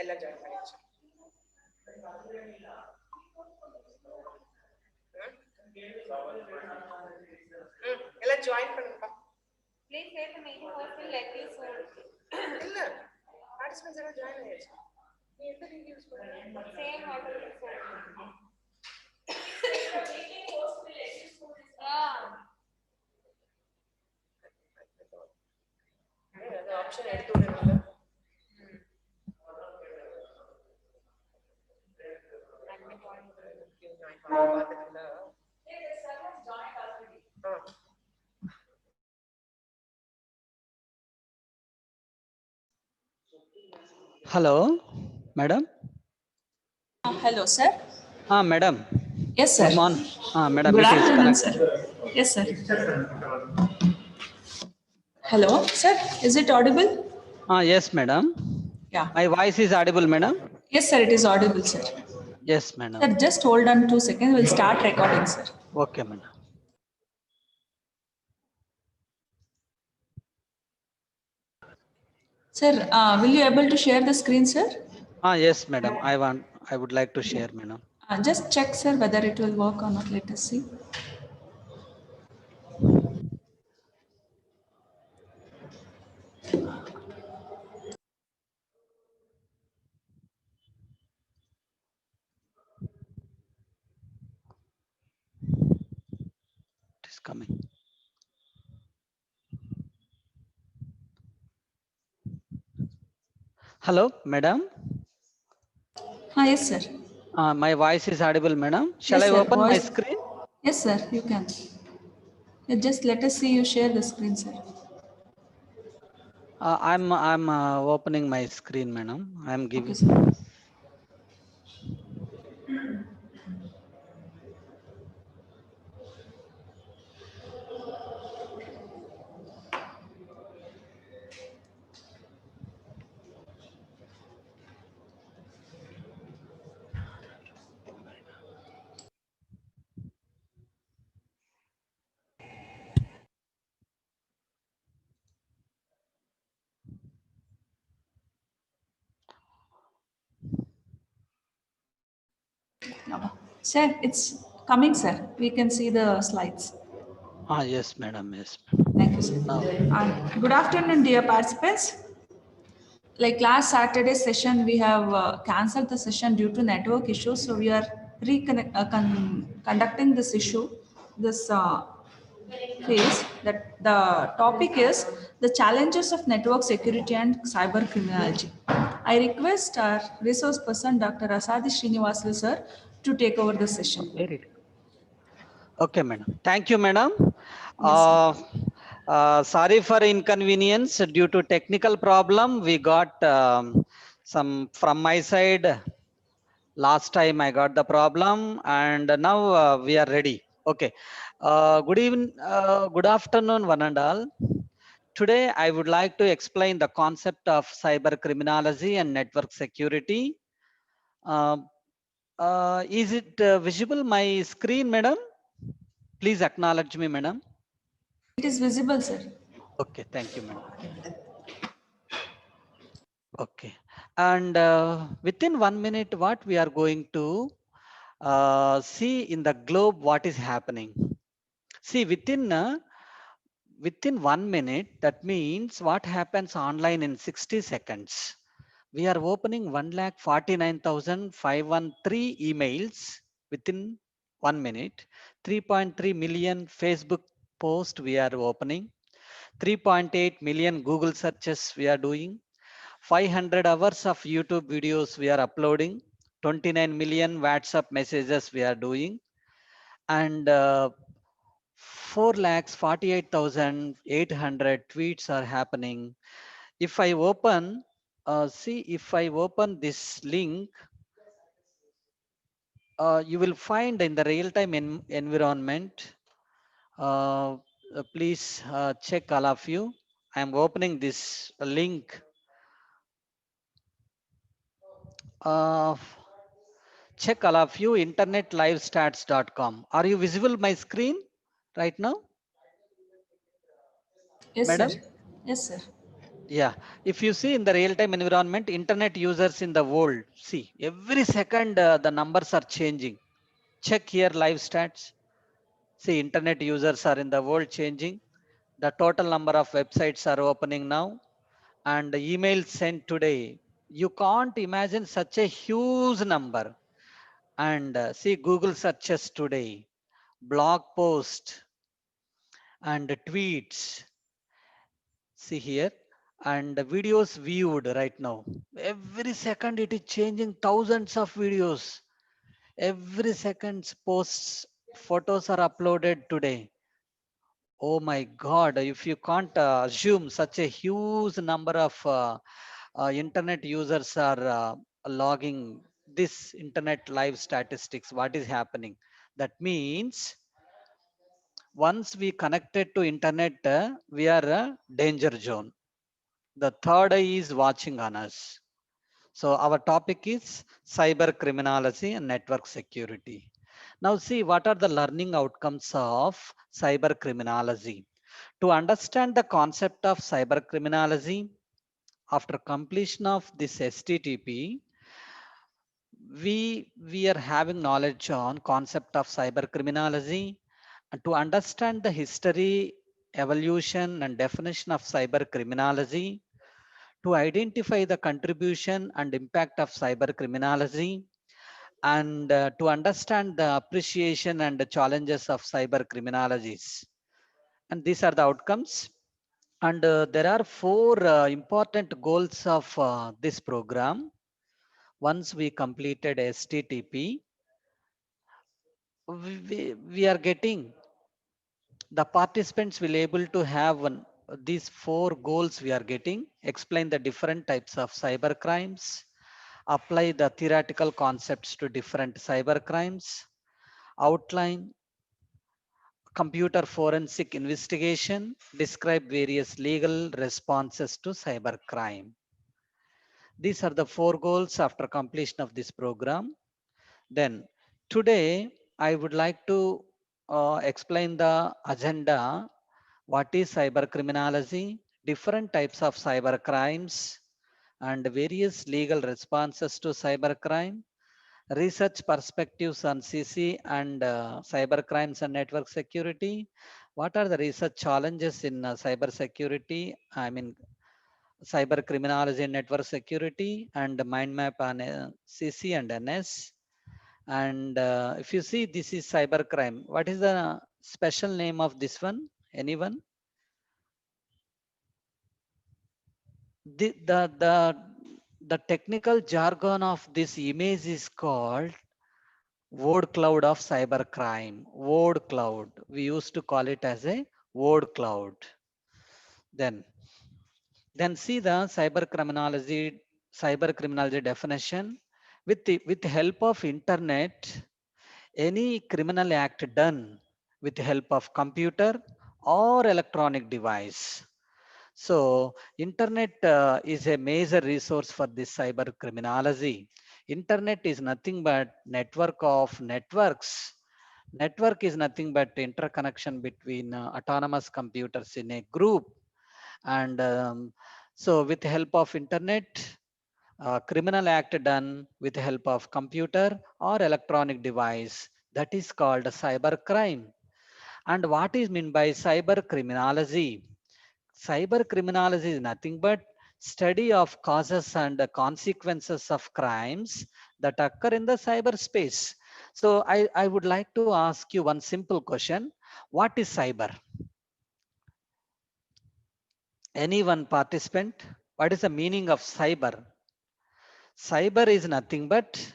ella join பண்ணியாச்சு. ella join பண்ணுப்பா. Please say the meeting host will let you soon. இல்ல participants எல்லாம் join ஆயாச்சு. நீ எந்த link யூஸ் பண்ற? Same automatic soon. Meeting host will let you soon. அந்த ஆப்ஷன் எடுத்து விடுங்க. Hello, madam. Hello, sir. Madam. Yes, sir. Good morning. Madam. Good afternoon, sir. Yes, sir. Hello, sir. Is it audible? Yes, madam. Yeah. My voice is audible, madam? Yes, sir. It is audible, sir. Yes, madam. Sir, just hold on 2 seconds. We'll start recording, sir. Okay, madam. Sir, will you able to share the screen, sir? Yes, madam. I would like to share, madam. Just check, sir, whether it will work or not. Let us see. It is coming. Hello, madam. Yes, sir. My voice is audible, madam. Shall Yes, I sir. open my Voice- screen? Yes, sir. You can. Just let us see you share the screen, sir. I'm opening my screen, madam. I'm giving. Okay, sir. Sir, it's coming, sir. We can see the slides. Yes, madam. Yes. Thank you, sir. Good afternoon, dear participants. Like last Saturday session, we have cancelled the session due to network issues. So we are conducting this phase. That the topic is the challenges of network security and cyber criminality. I request our resource person, Dr. Asadi Srinivasu, sir, to take over the session. Okay, madam. Thank you, madam. Yes, Sorry for inconvenience due to technical problem. We got some from my side. Last time I got the problem, and now we are ready. Okay. Good evening. Good afternoon, one and all. Today, I would like to explain the concept of cyber criminology and network security. Is it visible my screen, madam? Please acknowledge me, madam. it is visible, sir. Okay, thank you, madam. Okay, and within 1 minute, what we are going to see in the globe, what is happening. See, within 1 minute, that means what happens online in 60 seconds. We are opening 1,49,513 emails within 1 minute. 3.3 million Facebook posts we are opening. 3.8 million Google searches we are doing. 500 hours of YouTube videos we are uploading. 29 million WhatsApp messages we are doing. And 4,48,800 tweets are happening. If I open, if I open this link, you will find in the real-time environment. Please check all of you. I am opening this link. Check all of you, internetlivestats.com. Are you visible my screen right now? Yes, Madam? sir. Yes, sir. Yeah, if you see in the real-time environment, internet users in the world, see every second the numbers are changing. Check here live stats. See, internet users are in the world changing. The total number of websites are opening now, and the emails sent today. You can't imagine such a huge number. And see, Google searches today, blog post, and tweets. See here, and the videos viewed right now. Every second it is changing, thousands of videos. Every second posts, photos are uploaded today. Oh my God, if you can't assume such a huge number of internet users are logging this internet live statistics, what is happening? That means once we connected to internet, we are a danger zone. The third eye is watching on us. So our topic is cyber criminology and network security. Now see what are the learning outcomes of cyber criminology. To understand the concept of cyber criminology, after completion of this STTP, we are having knowledge on concept of cyber criminology. And to understand the history, evolution, and definition of cyber criminology, to identify the contribution and impact of cyber criminology, and to understand the appreciation and the challenges of cyber criminologies. And these are the outcomes. And there are four important goals of this program. Once we completed STTP, we are getting the participants will able to have these four goals we are getting. Explain the different types of cyber crimes, apply the theoretical concepts to different cyber crimes, outline computer forensic investigation, describe various legal responses to cyber crime. These are the four goals after completion of this program. Then today I would like to explain the agenda. What is cyber criminology, different types of cyber crimes, and various legal responses to cyber crime, research perspectives on CC and cyber crimes and network security. What are the research challenges in cyber security? I mean, cyber criminology and network security, and mind map on CC and NS. And if you see, this is cyber crime. What is the special name of this one? Anyone? The technical jargon of this image is called word cloud of cyber crime. Word cloud. We used to call it as a word cloud. Then, then see the cyber criminology definition. With the help of internet, any criminal act done with the help of computer or electronic device. So internet is a major resource for this cyber criminology. Internet is nothing but network of networks. Network is nothing but interconnection between autonomous computers in a group. And so with the help of internet, criminal act done with the help of computer or electronic device, that is called cyber crime. And what is meant by cyber criminology? Cyber criminology is nothing but study of causes and consequences of crimes that occur in the cyberspace. So I would like to ask you one simple question. What is cyber? Any one participant? What is the meaning of cyber? Cyber is nothing but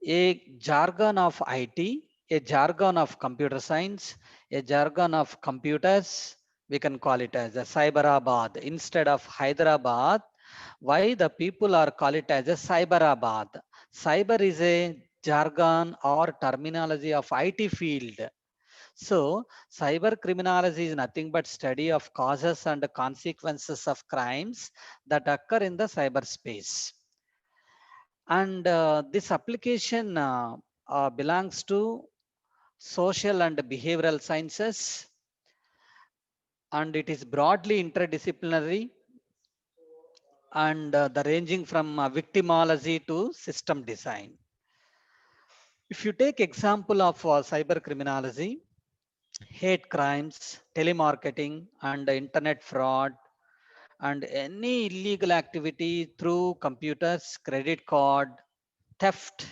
a jargon of IT, a jargon of computer science, a jargon of computers. We can call it as a Cyberabad instead of Hyderabad. Why the people are call it as a Cyberabad? Cyber is a jargon or terminology of IT field. So cyber criminology is nothing but study of causes and consequences of crimes that occur in the cyberspace. And this application belongs to social and behavioral sciences, and it is broadly interdisciplinary. and the ranging from victimology to system design. If you take example of cyber criminology, hate crimes, telemarketing, and internet fraud, and any illegal activity through computers, credit card, theft,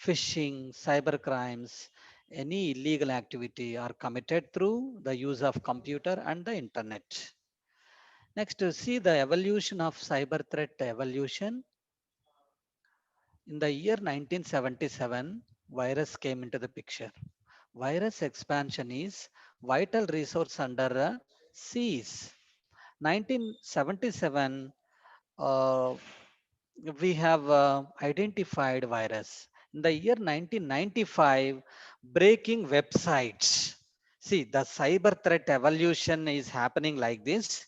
phishing, cyber crimes, any illegal activity are committed through the use of computer and the internet. Next, to see the evolution of cyber threat evolution. In the year 1977, virus came into the picture. Virus expansion is vital resource under seas. 1977, uh, we have identified virus. In the year 1995, breaking websites. See, the cyber threat evolution is happening like this.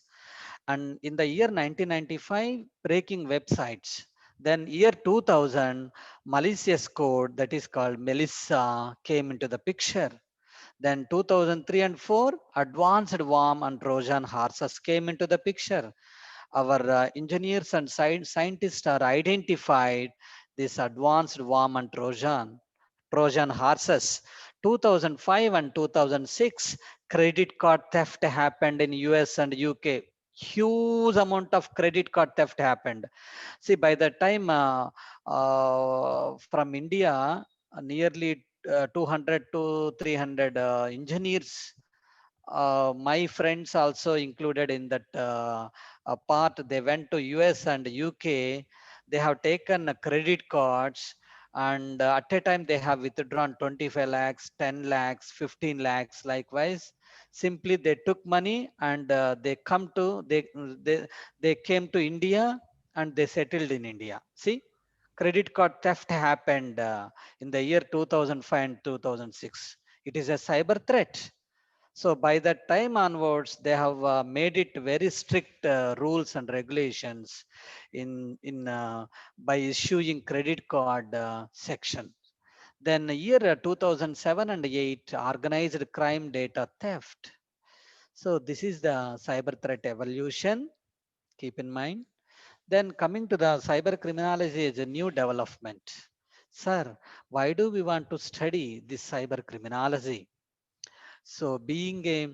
And in the year 1995, breaking websites. Then year 2000, malicious code that is called Melissa came into the picture. Then 2003 and 4, advanced worm and Trojan horses came into the picture. Our engineers and scientists are identified this advanced worm and Trojan horses. 2005 and 2006, credit card theft happened in US and UK. Huge amount of credit card theft happened. See, by the time from India, nearly 200 to 300 engineers, my friends also included in that part. They went to US and UK. They have taken credit cards, and at a time they have withdrawn 25 lakhs, 10 lakhs, 15 lakhs. Likewise, simply they took money and they came to India and they settled in India. See, credit card theft happened in the year 2005 and 2006. It is a cyber threat. So by that time onwards, they have made it very strict rules and regulations in by issuing credit card section. Then year 2007 and 8, organized crime data theft. So this is the cyber threat evolution. Keep in mind. Then coming to the cyber criminology is a new development. Sir, why do we want to study this cyber criminology? So being a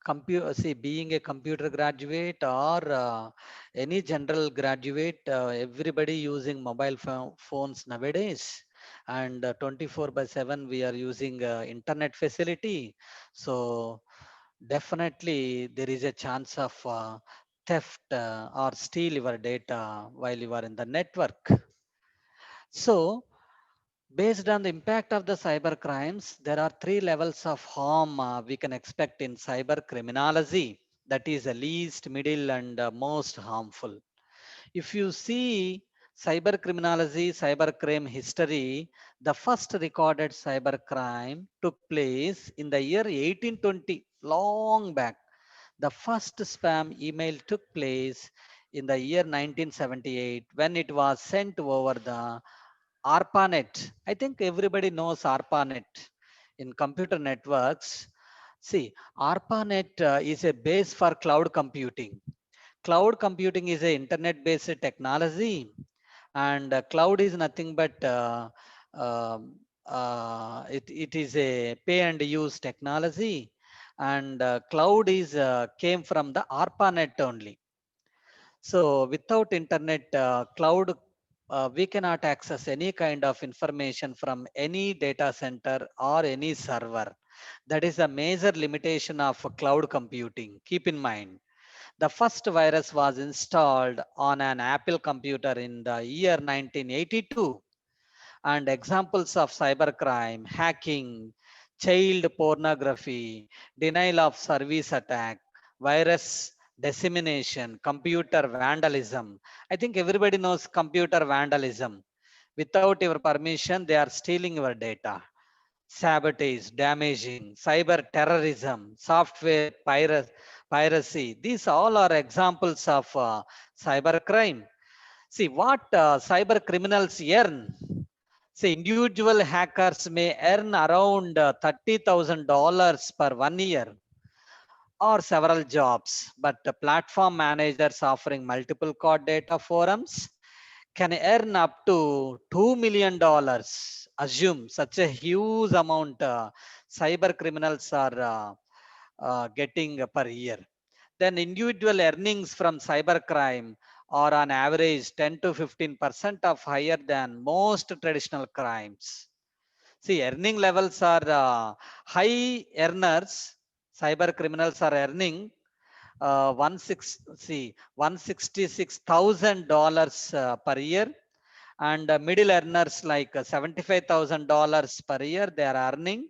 computer graduate or any general graduate, everybody using mobile phones nowadays, and 24 by 7 we are using internet facility. So definitely there is a chance of theft or steal your data while you are in the network. So based on the impact of the cyber crimes, there are three levels of harm we can expect in cyber criminology. That is the least, middle, and most harmful. If you see cyber criminology, cyber crime history, the first recorded cyber crime took place in the year 1820, long back. The first spam email took place in the year 1978 when it was sent over the ARPANET. I think everybody knows ARPANET in computer networks. See, ARPANET is a base for cloud computing. Cloud computing is a internet-based technology, and cloud is nothing but it is a pay and use technology, and cloud is came from the ARPANET only. So without internet, cloud, we cannot access any kind of information from any data center or any server. That is a major limitation of cloud computing. Keep in mind, the first virus was installed on an Apple computer in the year 1982. And examples of cybercrime, hacking, child pornography, denial of service attack, virus dissemination, computer vandalism. I think everybody knows computer vandalism. Without your permission, they are stealing your data. Sabotage, damaging, cyber terrorism, software piracy. These all are examples of cybercrime. See what cyber criminals earn. See, individual hackers may earn around $30,000 per 1 year. or several jobs, but the platform managers offering multiple code data forums can earn up to $2 million. Assume such a huge amount cyber criminals are getting per year. Then individual earnings from cybercrime are on average 10 to 15% of higher than most traditional crimes. See, earning levels are high earners. Cyber criminals are earning $166,000 per year, and middle earners like $75,000 per year they are earning.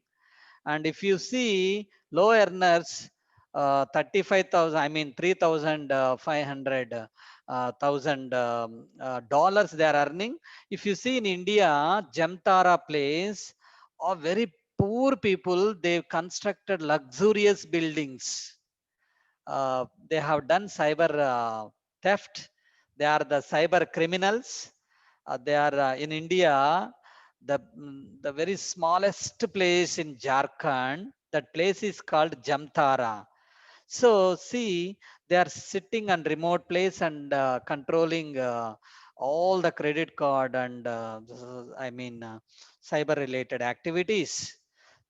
And if you see low earners, 35,000, I mean 3,500 thousand dollars they are earning. If you see in India, Jamtara place, are very poor people. They've constructed luxurious buildings. They have done cyber theft. They are the cyber criminals. They are in India, the very smallest place in Jharkhand. That place is called Jamtara. So see, they are sitting on remote place and controlling all the credit card and cyber related activities.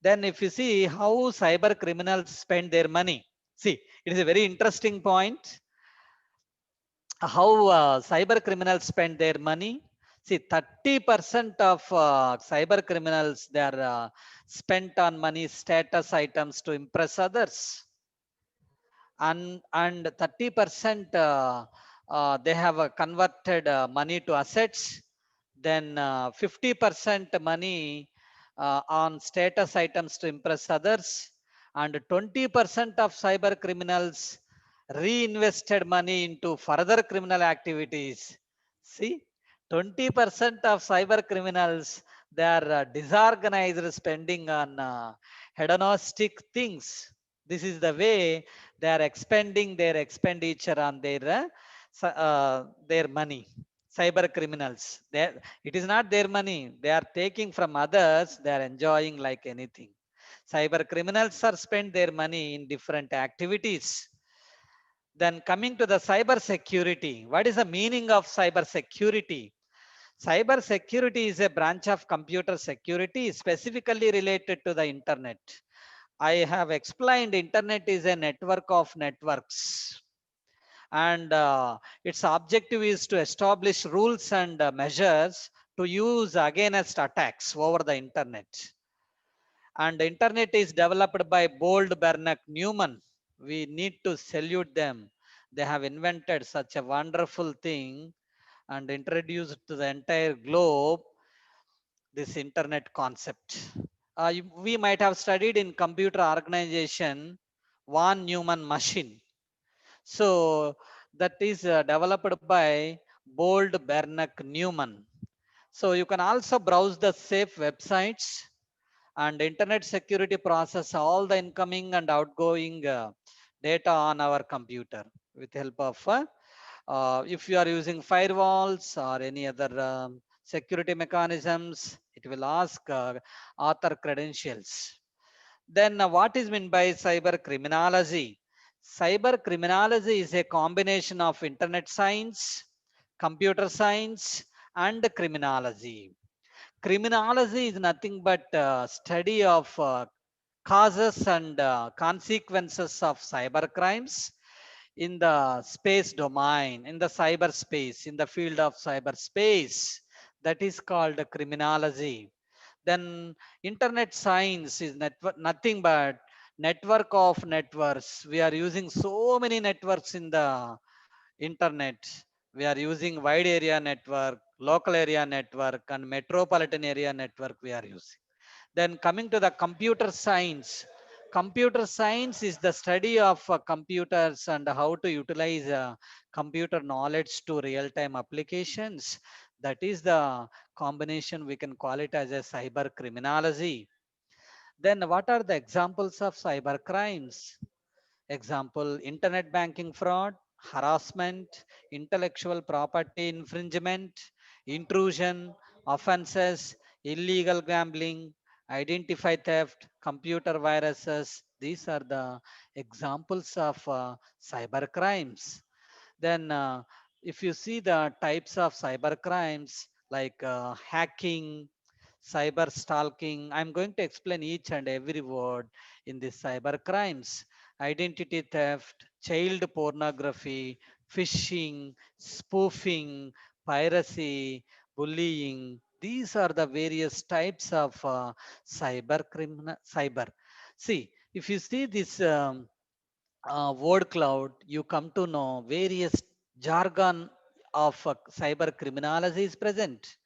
Then if you see how cyber criminals spend their money, see, it is a very interesting point how cyber criminals spend their money. See, 30% of cyber criminals they are spent on money status items to impress others, and 30% they have converted money to assets. Then 50% money on status items to impress others, and 20% of cyber criminals reinvested money into further criminal activities. See, 20% of cyber criminals they are disorganized spending on hedonistic things. This is the way they are expending their expenditure on their money. Cyber criminals, it is not their money, they are taking from others, they are enjoying like anything. Cyber criminals are spend their money in different activities. Then coming to the cyber security, what is the meaning of cyber security? Cyber security is a branch of computer security specifically related to the internet. I have explained internet is a network of networks, and its objective is to establish rules and measures to use against attacks over the internet. And the internet is developed by Bold, Bernard, Newman. We need to salute them. They have invented such a wonderful thing and introduced to the entire globe this internet concept. We might have studied in computer organization von Neumann machine. So that is developed by Bold, Bernard, Newman. So you can also browse the safe websites, and internet security process all the incoming and outgoing data on our computer with help of if you are using firewalls or any other security mechanisms, it will ask author credentials. Then what is meant by cyber criminology? Cyber criminology is a combination of internet science, computer science, and criminology. Criminology is nothing but study of causes and consequences of cyber crimes in the space domain, in the cyberspace, in the field of cyberspace. That is called criminology. Then internet science is nothing but network of networks. We are using so many networks in the internet. We are using wide area network, local area network, and metropolitan area network we are using. Then coming to the computer science. Computer science is the study of computers and how to utilize computer knowledge to real-time applications. That is the combination, we can call it as a cyber criminology. Then what are the examples of cyber crimes? Example, internet banking fraud, harassment, intellectual property infringement, intrusion, offenses, illegal gambling, identify theft, computer viruses, These are the examples of cyber crimes. Then, if you see the types of cyber crimes like hacking, cyber stalking, I'm going to explain each and every word in this cyber crimes. Identity theft, child pornography, phishing, spoofing, piracy, bullying. These are the various types of cyber criminal cyber. See, if you see this word cloud, you come to know various jargon of cyber criminology is present.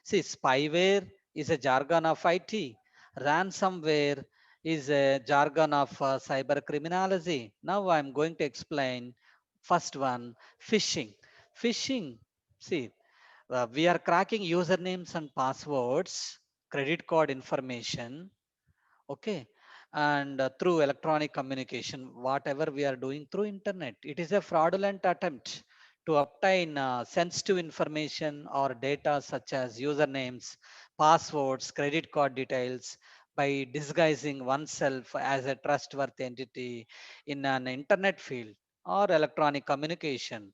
See, spyware is a jargon of IT. Ransomware is a jargon of cyber criminology. Now I'm going to explain first one, phishing. Phishing, see, we are cracking usernames and passwords, credit card information, okay, and through electronic communication, whatever we are doing through internet, it is a fraudulent attempt to obtain sensitive information or data such as usernames, passwords, credit card details by disguising oneself as a trustworthy entity in an internet field or electronic communication.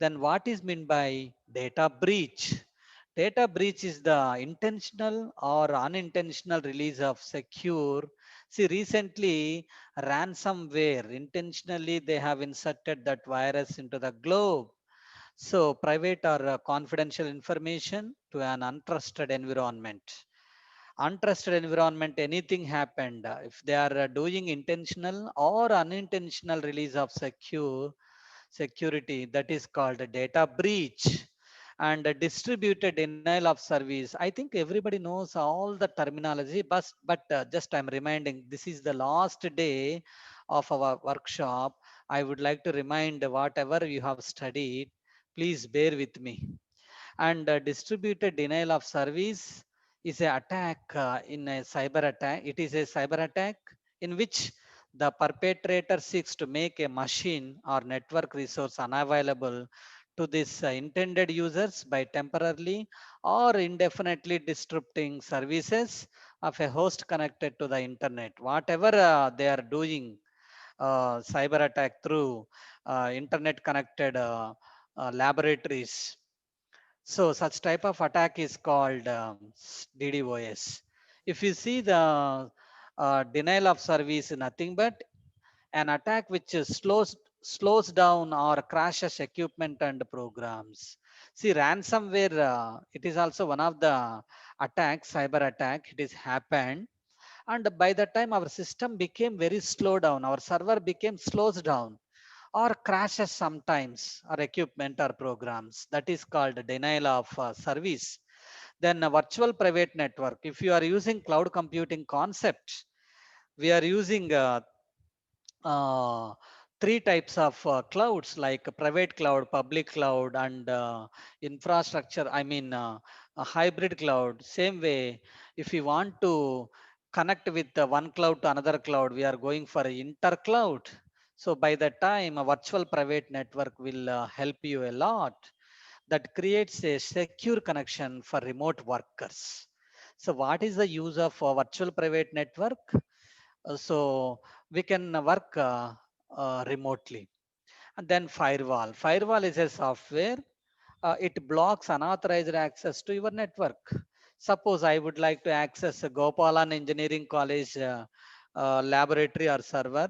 Then what is meant by data breach? Data breach is the intentional or unintentional release of secure. See, recently, ransomware, intentionally, they have inserted that virus into the globe. So, private or confidential information to an untrusted environment. Untrusted environment, anything happened. If they are doing intentional or unintentional release of security, that is called a data breach. And a distributed denial of service, I think everybody knows all the terminology, but just I'm reminding, this is the last day of our workshop. I would like to remind whatever you have studied, please bear with me. And distributed denial of service is an attack in a cyber attack. It is a cyber attack in which the perpetrator seeks to make a machine or network resource unavailable to this intended users by temporarily or indefinitely disrupting services of a host connected to the internet. Whatever they are doing, cyber attack through internet connected laboratories, so such type of attack is called DDoS. If you see the denial of service, nothing but an attack which slows down or crashes equipment and programs. See, ransomware, it is also one of the attacks, cyber attack. It is happened, and by the time our system became very slow down, our server became slows down or crashes sometimes, or equipment or programs, that is called denial of service. Then a virtual private network, if you are using cloud computing concept, we are using uh, three types of clouds like private cloud, public cloud, and infrastructure, I mean a hybrid cloud. Same way, if you want to connect with one cloud to another cloud, we are going for inter cloud. So by that time, a virtual private network will help you a lot. That creates a secure connection for remote workers. So what is the use of a virtual private network? So we can work remotely. And then firewall. Firewall is a software. It blocks unauthorized access to your network. Suppose I would like to access a Gopalan Engineering College laboratory or server.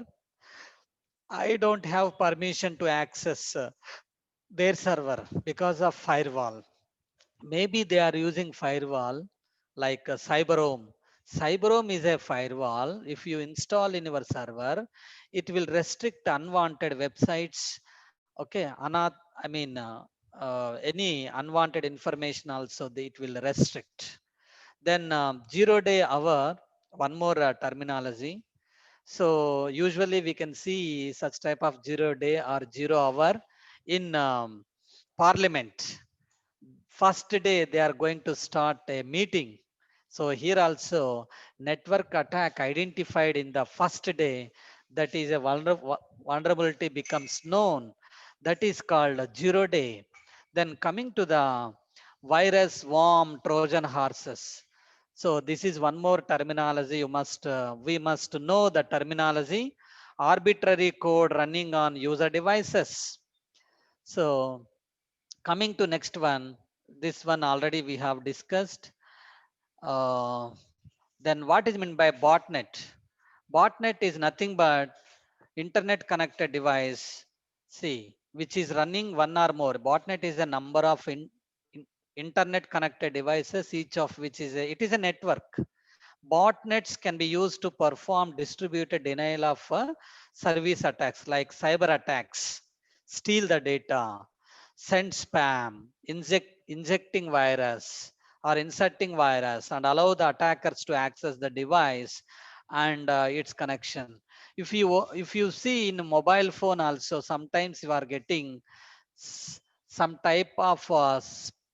I don't have permission to access their server because of firewall. Maybe they are using firewall like CyberHome. CyberHome is a firewall. If you install in your server, it will restrict unwanted websites. Okay, I mean any unwanted information also it will restrict. Then 0-day hour, one more terminology. So usually we can see such type of 0-day or 0 hour in parliament. First day they are going to start a meeting. So here also network attack identified in the first day, that is a vulnerability becomes known, that is called a 0 day. Then coming to the virus, worm, Trojan horses. So this is one more terminology you must, we must know the terminology, arbitrary code running on user devices. So coming to next one, this one already we have discussed. Uh, then what is meant by botnet? Botnet is nothing but internet connected device, see, which is running one or more. Botnet is a number of internet connected devices, each of which is it is a network. Botnets can be used to perform distributed denial of service attacks like cyber attacks, steal the data, send spam, injecting virus or inserting virus, and allow the attackers to access the device and its connection. If you see in mobile phone also, sometimes you are getting some type of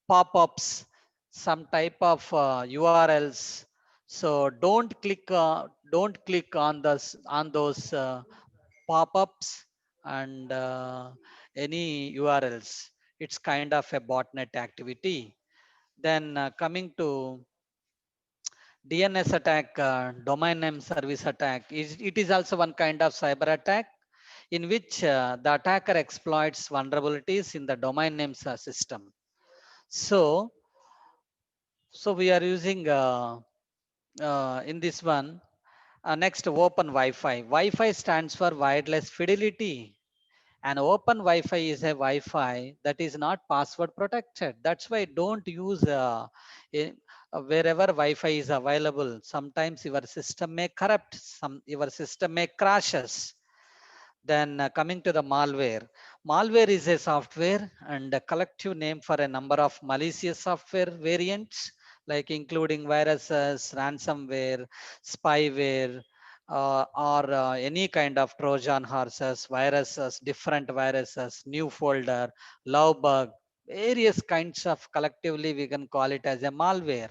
pop-ups, some type of URLs. So don't click on those pop-ups and any URLs. It's kind of a botnet activity. Then coming to DNS attack, domain name service attack, it is also one kind of cyber attack in which the attacker exploits vulnerabilities in the domain names system. So, so we are using in this one. Next, open Wi-Fi. Wi-Fi stands for wireless fidelity. And open Wi-Fi is a Wi-Fi that is not password protected. That's why don't use wherever Wi-Fi is available. Sometimes your system may corrupt, your system may crashes. Then coming to the malware. Malware is a software and a collective name for a number of malicious software variants, like including viruses, ransomware, spyware, or any kind of Trojan horses, viruses, different viruses, new folder, love bug, various kinds of collectively we can call it as a malware.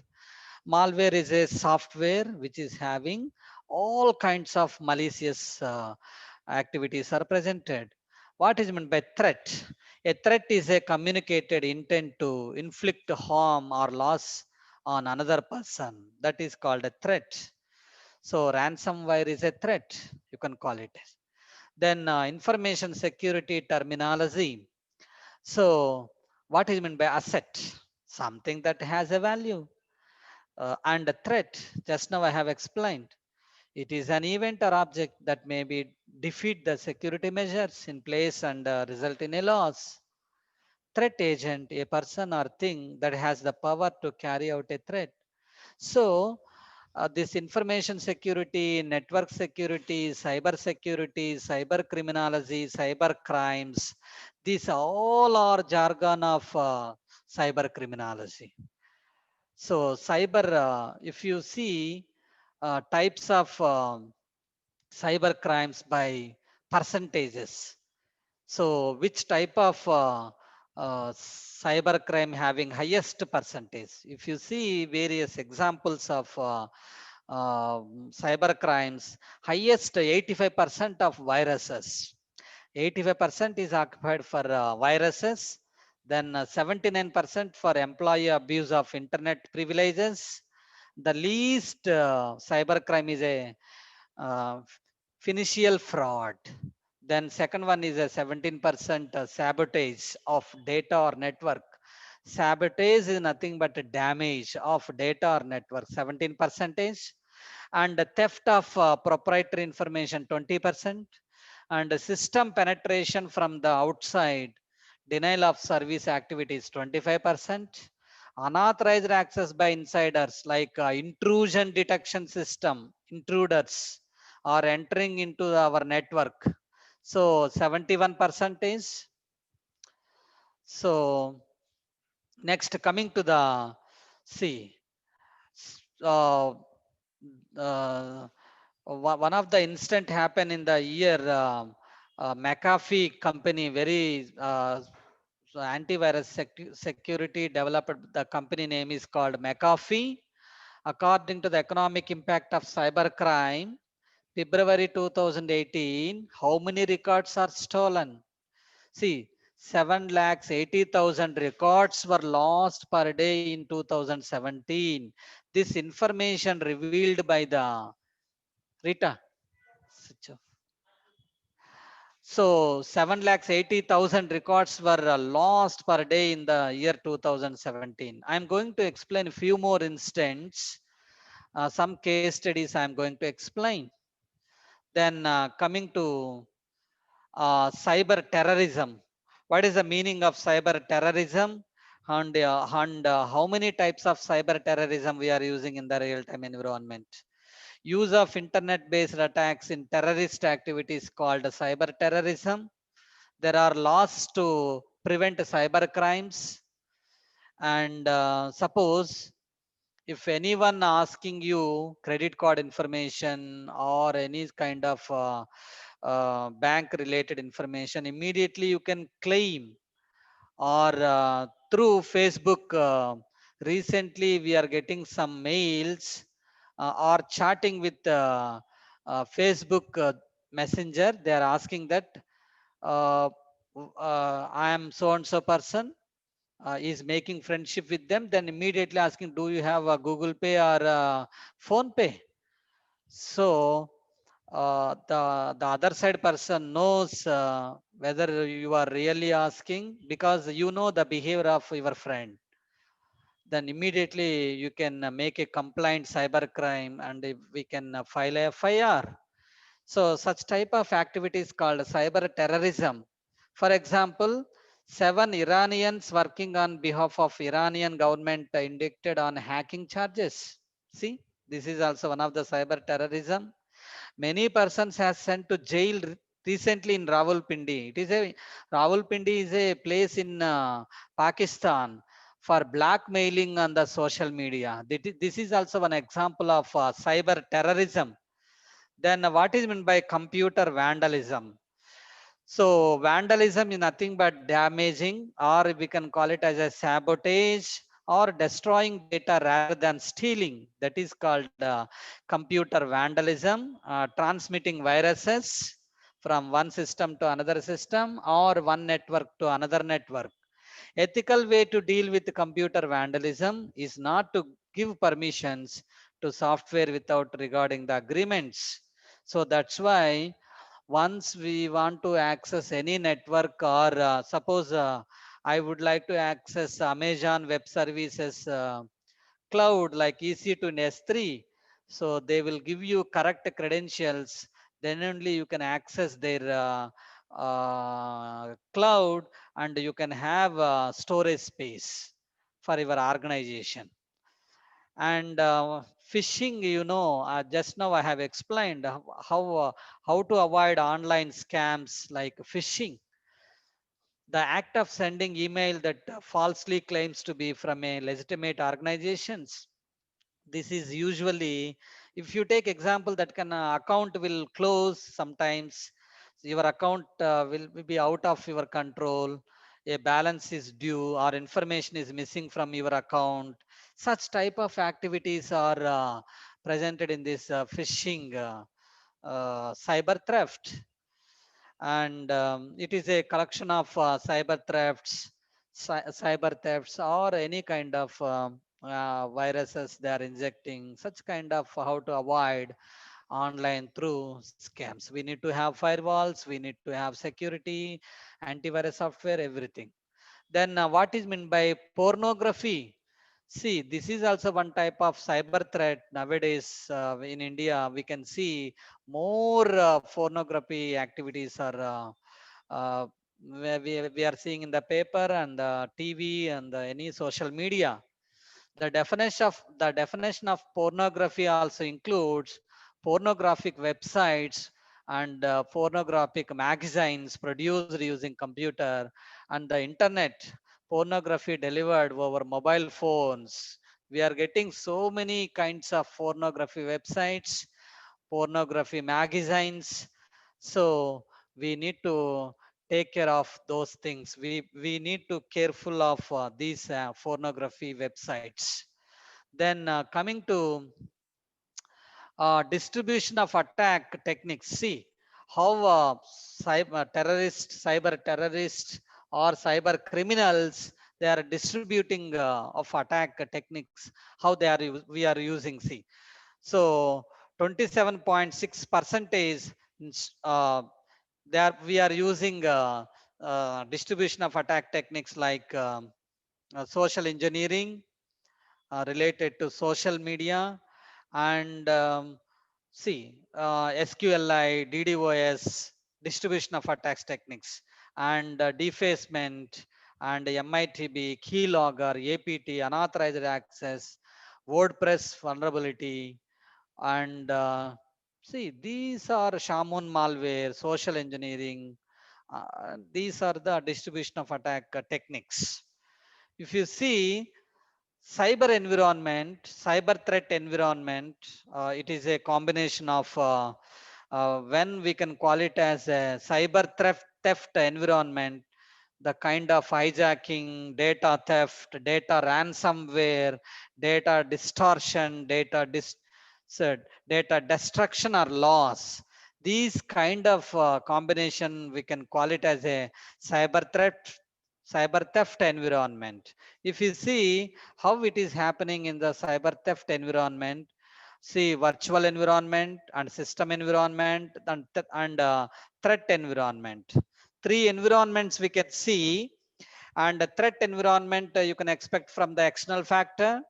Malware is a software which is having all kinds of malicious activities are presented. What is meant by threat? A threat is a communicated intent to inflict harm or loss on another person. That is called a threat. So ransomware is a threat, you can call it. Then information security terminology. So what is meant by asset? Something that has a value. And a threat, just now I have explained. It is an event or object that may be defeat the security measures in place and result in a loss. Threat agent, a person or thing that has the power to carry out a threat. So this information security, network security, cyber criminology, cyber crimes, these all are jargon of cyber criminology. So cyber, if you see types of cyber crimes by percentages. So which type of cyber crime having highest percentage? If you see various examples of cyber crimes, highest 85% of viruses. 85% is occupied for viruses, then 79% for employee abuse of internet privileges. The least cyber crime is a uh, financial fraud. Then second one is a 17% sabotage of data or network. Sabotage is nothing but a damage of data or network, 17 percentage. And the theft of proprietary information, 20%. And the system penetration from the outside, denial of service activities, 25%. Unauthorized access by insiders like intrusion detection system, intruders are entering into our network. So 71 percentage. So next coming to the see, uh, uh, one of the instant happened in the year McAfee company, very antivirus security developed. The company name is called McAfee. According to the economic impact of cybercrime, February 2018, how many records are stolen? See, 7,80,000 records were lost per day in 2017. this information revealed by the Rita. Switch off. So 7,80,000 records were lost per day in the year 2017. I'm going to explain a few more instances, some case studies I'm going to explain. Then coming to cyber terrorism. What is the meaning of cyber terrorism? And how many types of cyber terrorism we are using in the real-time environment? Use of internet-based attacks in terrorist activities called cyber terrorism. There are laws to prevent cyber crimes. And suppose if anyone asking you credit card information or any kind of bank related information, immediately you can claim. Or through Facebook, recently we are getting some mails or chatting with Facebook messenger. They are asking that uh, I am so and so person, is making friendship with them, then immediately asking, do you have a Google Pay or Phone Pay? So the other side person knows whether you are really asking, because you know the behavior of your friend. Then immediately you can make a complaint cyber crime, and we can file a FIR. So such type of activities called cyber terrorism. For example, 7 Iranians working on behalf of Iranian government indicted on hacking charges. See, this is also one of the cyber terrorism. Many persons has sent to jail recently in Rawalpindi. Rawalpindi is a place in Pakistan for blackmailing on the social media. This is also one example of cyber terrorism. Then what is meant by computer vandalism? So vandalism is nothing but damaging, or we can call it as a sabotage or destroying data rather than stealing. That is called computer vandalism, transmitting viruses from one system to another system or one network to another network. Ethical way to deal with computer vandalism is not to give permissions to software without regarding the agreements. So that's why once we want to access any network, or suppose I would like to access Amazon Web Services cloud like EC2 and S3, so they will give you correct credentials, then only you can access their cloud, and you can have storage space for your organization. And phishing, just now I have explained how to avoid online scams like phishing, the act of sending email that falsely claims to be from a legitimate organizations. This is usually, if you take example, that can account will close sometimes, your account will be out of your control, a balance is due or information is missing from your account. Such type of activities are presented in this phishing cyber theft. And it is a collection of cyber thefts or any kind of viruses they are injecting, such kind of how to avoid online through scams. We need to have firewalls, we need to have security, antivirus software, everything. Then what is meant by pornography? See, this is also one type of cyber threat nowadays. In India, we can see more pornography activities are we are seeing in the paper and the TV and any social media. The definition of pornography also includes pornographic websites and pornographic magazines produced using computer and the internet. Pornography delivered over mobile phones. We are getting so many kinds of pornography websites, pornography magazines. So we need to take care of those things. We need to careful of these pornography websites. Then coming to distribution of attack techniques. See how cyber terrorists or cyber criminals, they are distributing of attack techniques, how they are we are using. See, so 27.6 percentage, they are we are using distribution of attack techniques like social engineering related to social media, and see, SQLI, DDoS, distribution of attacks techniques, and defacement, and MITB, keylogger, APT, unauthorized access, WordPress vulnerability, and see, these are Shaman malware, social engineering. These are the distribution of attack techniques. If you see, cyber environment, cyber threat environment, it is a combination of when we can call it as a cyber theft environment, the kind of hijacking, data theft, data ransomware, data distortion, so data destruction or loss. These kind of combination, we can call it as a cyber threat, cyber theft environment. If you see how it is happening in the cyber theft environment, see, virtual environment and system environment and threat environment. Three environments we can see, and the threat environment you can expect from the external factor,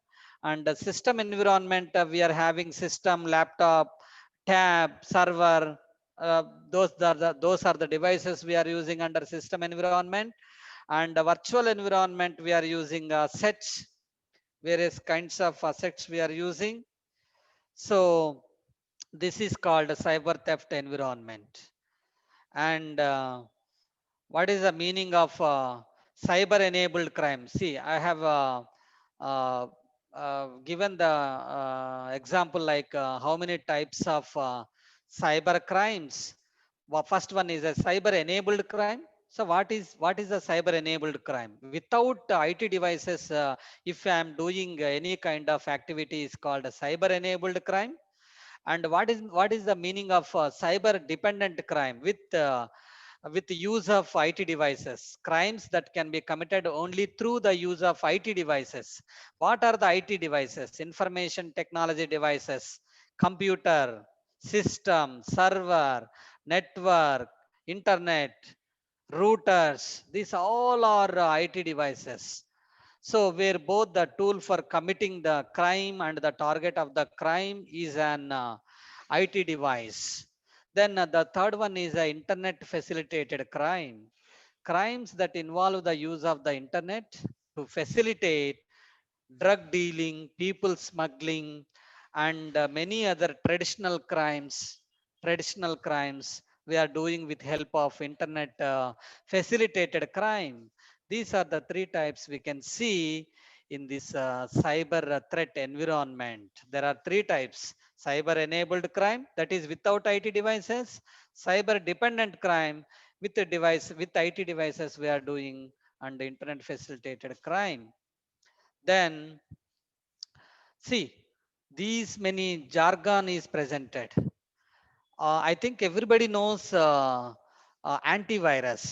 and the system environment we are having system, laptop, tab, server. Those are the devices we are using under system environment, and the virtual environment we are using sets, various kinds of assets we are using. So this is called a cyber theft environment. And what is the meaning of cyber enabled crime? See, I have uh, given the example like how many types of cyber crimes. First one is a cyber enabled crime. So what is a cyber enabled crime? Without IT devices, if I am doing any kind of activity, is called a cyber enabled crime. And what is the meaning of cyber dependent crime? With the use of IT devices, crimes that can be committed only through the use of IT devices. What are the IT devices? Information technology devices, computer, system, server, network, internet, routers. These all are IT devices. So where both the tool for committing the crime and the target of the crime is an IT device. Then the third one is internet facilitated crime. Crimes that involve the use of the internet to facilitate drug dealing, people smuggling, and many other traditional crimes we are doing with help of internet facilitated crime. These are the three types we can see in this cyber threat environment. There are three types: cyber enabled crime, that is without IT devices; cyber dependent crime, with the device, with IT devices we are doing, and internet facilitated crime. Then see, these many jargon is presented. I think everybody knows antivirus.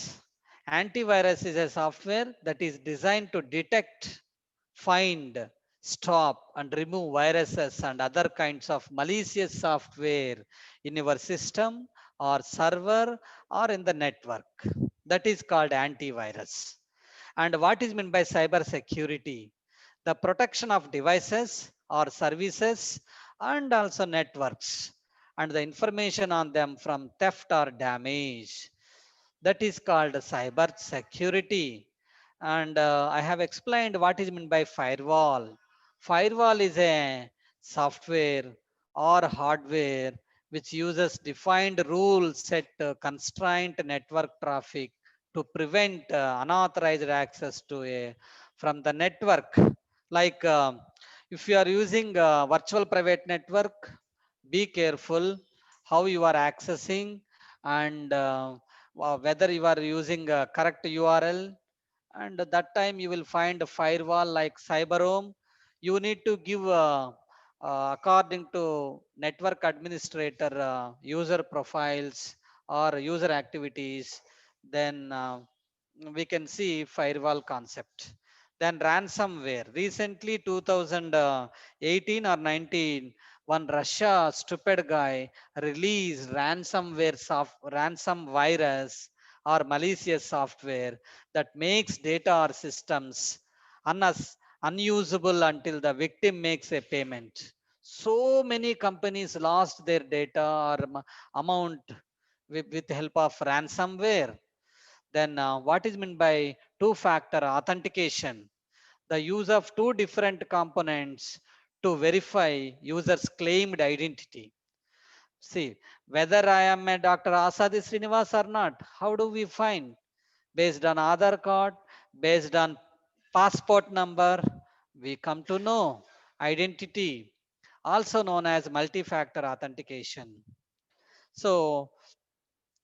Antivirus is a software that is designed to detect, find, stop, and remove viruses and other kinds of malicious software in your system or server or in the network. That is called antivirus. And what is meant by cyber security? The protection of devices or services and also networks and the information on them from theft or damage. That is called cyber security. And I have explained what is meant by firewall. Firewall is a software or hardware which uses defined rules set to constraint network traffic to prevent unauthorized access to a from the network. Like if you are using virtual private network, be careful how you are accessing, and whether you are using a correct URL. And that time you will find a firewall like CyberHome. You need to give according to network administrator user profiles or user activities. Then we can see firewall concept. Then ransomware. Recently, 2018 or 19, one Russia stupid guy released ransom virus or malicious software that makes data or systems unusable until the victim makes a payment. So many companies lost their data or amount with help of ransomware. Then what is meant by two-factor authentication? The use of two different components to verify users claimed identity. See, whether I am a Dr. Asadi Srinivas or not, how do we find? Based on Aadhaar card, based on passport number, we come to know identity, also known as multi-factor authentication. So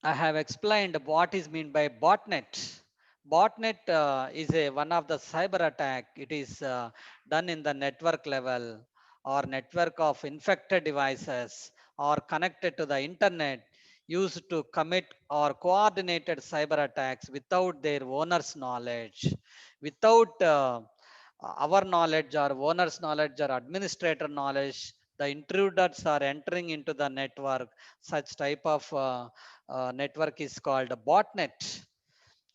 I have explained what is meant by botnet. Botnet is a one of the cyber attack. It is done in the network level or network of infected devices or connected to the internet, used to commit or coordinated cyber attacks without their owner's knowledge, without our knowledge or owner's knowledge or administrator knowledge. The intruders are entering into the network. Such type of network is called a botnet.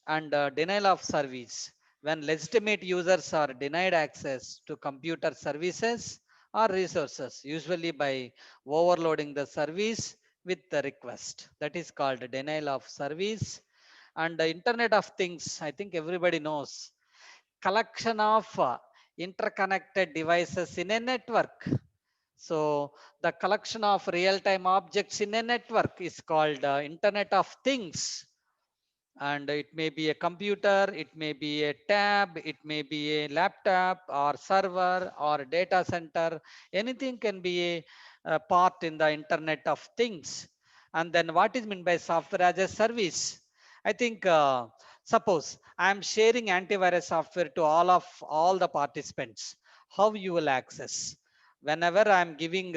And denial of service, when legitimate users are denied access to computer services or resources, usually by overloading the service with the request. That is called denial of service. And the Internet of Things, I think everybody knows, collection of interconnected devices in a network. So the collection of real-time objects in a network is called Internet of Things. And it may be a computer, it may be a tab, it may be a laptop or server or data center. Anything can be a part in the Internet of Things. And then what is meant by software as a service? I think suppose I am sharing antivirus software to all the participants. How you will access? Whenever I am giving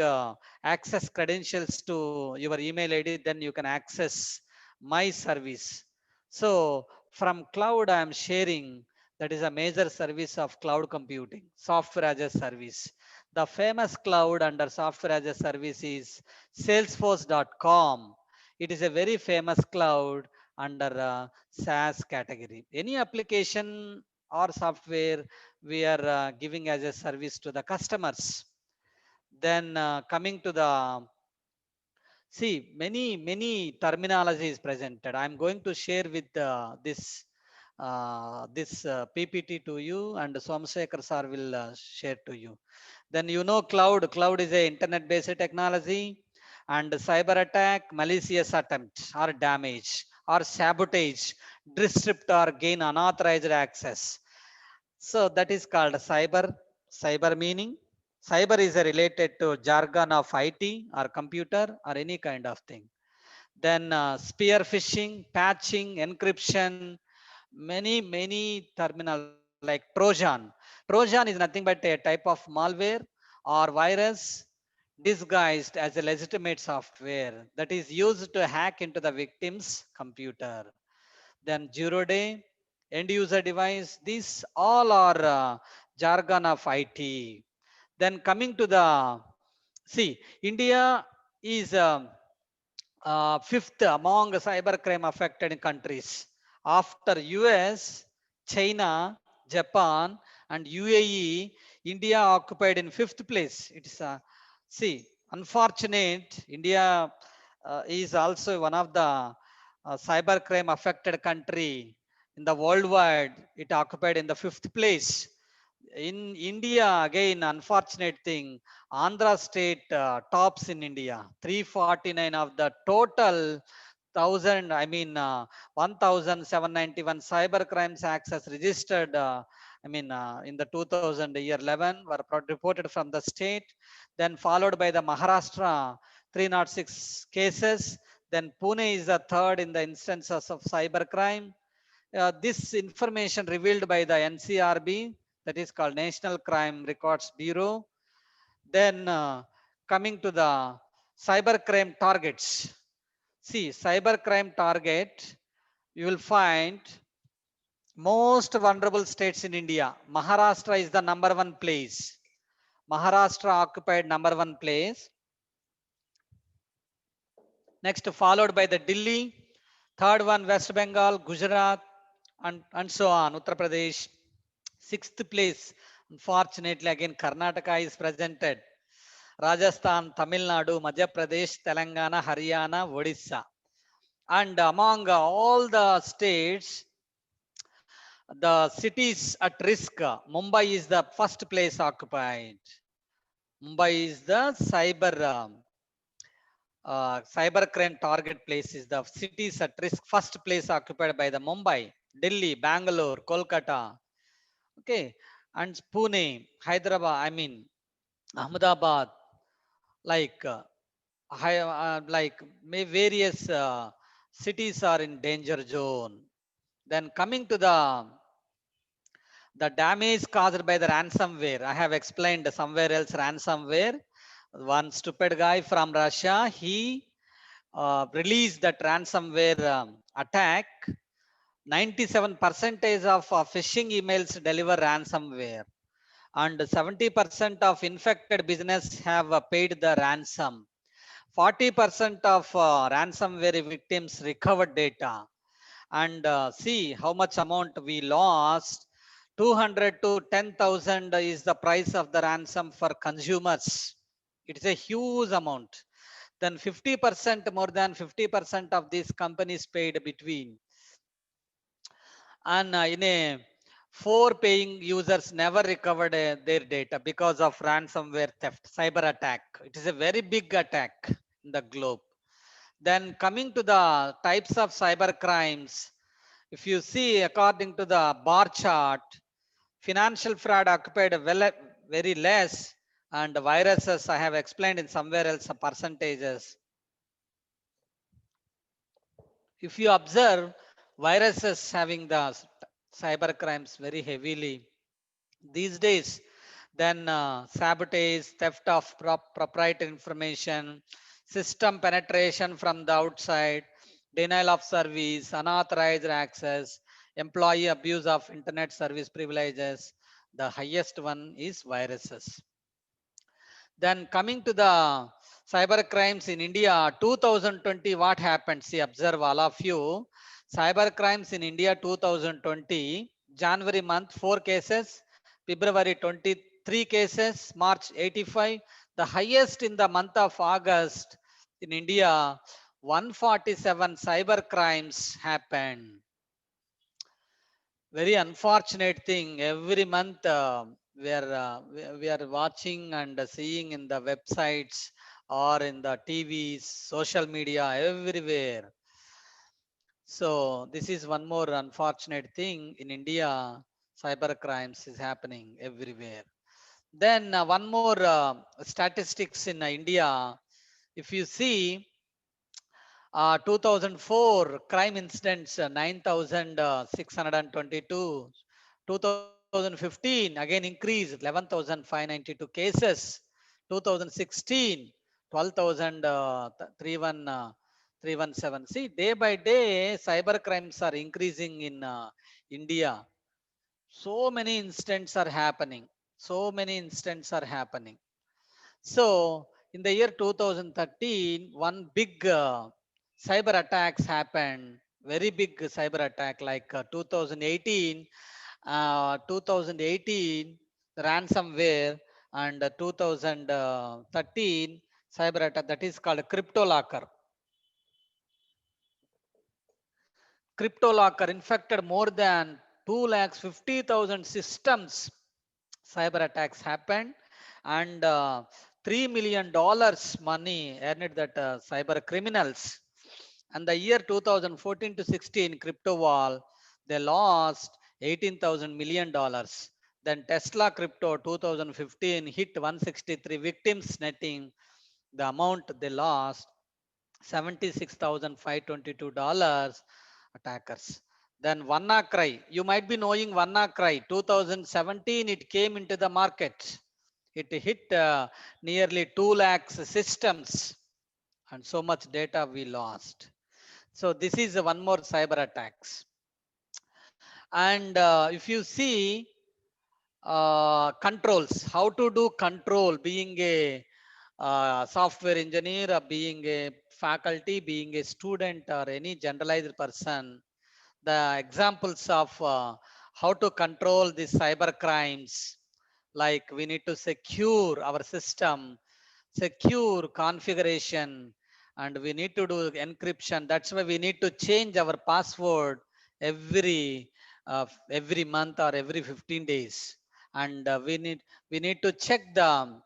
access credentials to your email ID, then you can access my service. So from cloud, I am sharing. That is a major service of cloud computing, software as a service. The famous cloud under software as a service is Salesforce.com. It is a very famous cloud under SaaS category. Any application or software we are giving as a service to the customers. Then coming to the see, many terminology is presented. I'm going to share with this PPT to you, and Somsekhar sir will share to you. Then you know cloud. Cloud is a internet-based technology, and cyber attack, malicious attempt or damage or sabotage, disrupt or gain unauthorized access. So that is called cyber. Cyber meaning cyber is related to jargon of IT or computer or any kind of thing. Then spear phishing, patching, encryption, many terminal like Trojan. Trojan is nothing but a type of malware or virus disguised as a legitimate software that is used to hack into the victim's computer. Then zero day, end user device, these all are jargon of IT. Then coming to the, see, India is fifth among cybercrime affected countries after US, China, Japan, and UAE. India occupied in fifth place. It's see, unfortunate. India is also one of the cybercrime affected country in the worldwide. It occupied in the fifth place. In India, again, unfortunate thing, Andhra state tops in India. 349 of the total thousand, 1,791 cyber crimes acts as registered. In the 2000 year 11 were reported from the state, then followed by the Maharashtra 306 cases. Then Pune is the third in the instances of cyber crime. This information revealed by the NCRB, that is called National Crime Records Bureau. Then coming to the cybercrime targets. See, cybercrime target, you will find Most vulnerable states in India. Maharashtra is the number one place. Maharashtra occupied number one place. Next, followed by the Delhi. Third one, West Bengal, Gujarat, and so on. Uttar Pradesh. Sixth place. Unfortunately, again, Karnataka is presented. Rajasthan, Tamil Nadu, Madhya Pradesh, Telangana, Haryana, Odisha. And among all the states, the cities at risk, Mumbai is the first place occupied. Mumbai is the cyber crime target place, is the cities at risk first place occupied by the Mumbai, Delhi, Bangalore, Kolkata, okay, and Pune, Hyderabad, I mean Ahmedabad, like various cities are in danger zone. Then coming to the damage caused by the ransomware, I have explained somewhere else ransomware. One stupid guy from Russia, he released that ransomware attack. 97% of phishing emails deliver ransomware, and 70% of infected business have paid the ransom. 40% of ransomware victims recovered data. And see how much amount we lost. 200 to 10,000 is the price of the ransom for consumers. It is a huge amount. Then 50%, more than 50% of these companies paid between. And in a four paying users never recovered their data because of ransomware theft, cyber attack. It is a very big attack in the globe. Then coming to the types of cyber crimes, if you see according to the bar chart, financial fraud occupied very less, and viruses I have explained in somewhere else percentages. If you observe viruses having the cyber crimes very heavily these days, then sabotage, theft of proprietary information, system penetration from the outside, denial of service, unauthorized access, employee abuse of internet service privileges. The highest one is viruses. Then coming to the cyber crimes in India, 2020, what happened? See, observe all of you. Cyber crimes in India 2020, January month, 4 cases, February 23 cases, March 85. The highest in the month of August in India, 147 cyber crimes happened. Very unfortunate thing. Every month we are watching and seeing in the websites or in the TVs, social media, everywhere. So this is one more unfortunate thing in India. Cyber crimes is happening everywhere. Then one more statistics in India. If you see 2004 crime incidents 9,622. 2015 again increased 11,592 cases. 2016 12,317. See, day by day cyber crimes are increasing in India. So many incidents are happening. So many incidents are happening. So in the year 2013, one big cyber attacks happened. Very big cyber attack, like 2018 ransomware, and 2013 cyber attack, that is called CryptoLocker. CryptoLocker infected more than 250,000 systems. Cyber attacks happened, and $3 million money earned that cyber criminals. And the year 2014 to 16 crypto wall, they lost $18,000 million. Then Tesla crypto 2015 hit 163 victims, netting the amount they lost $76,522 attackers. Then WannaCry, you might be knowing WannaCry. 2017 it came into the market. It hit nearly 2 lakhs systems, and so much data we lost. So this is one more cyber attacks. And if you see controls, how to do control, being a software engineer, or being a faculty, being a student, or any generalized person, the examples of how to control the cyber crimes, like we need to secure our system, secure configuration, and we need to do encryption. That's why we need to change our password every month or every 15 days. And we need to check the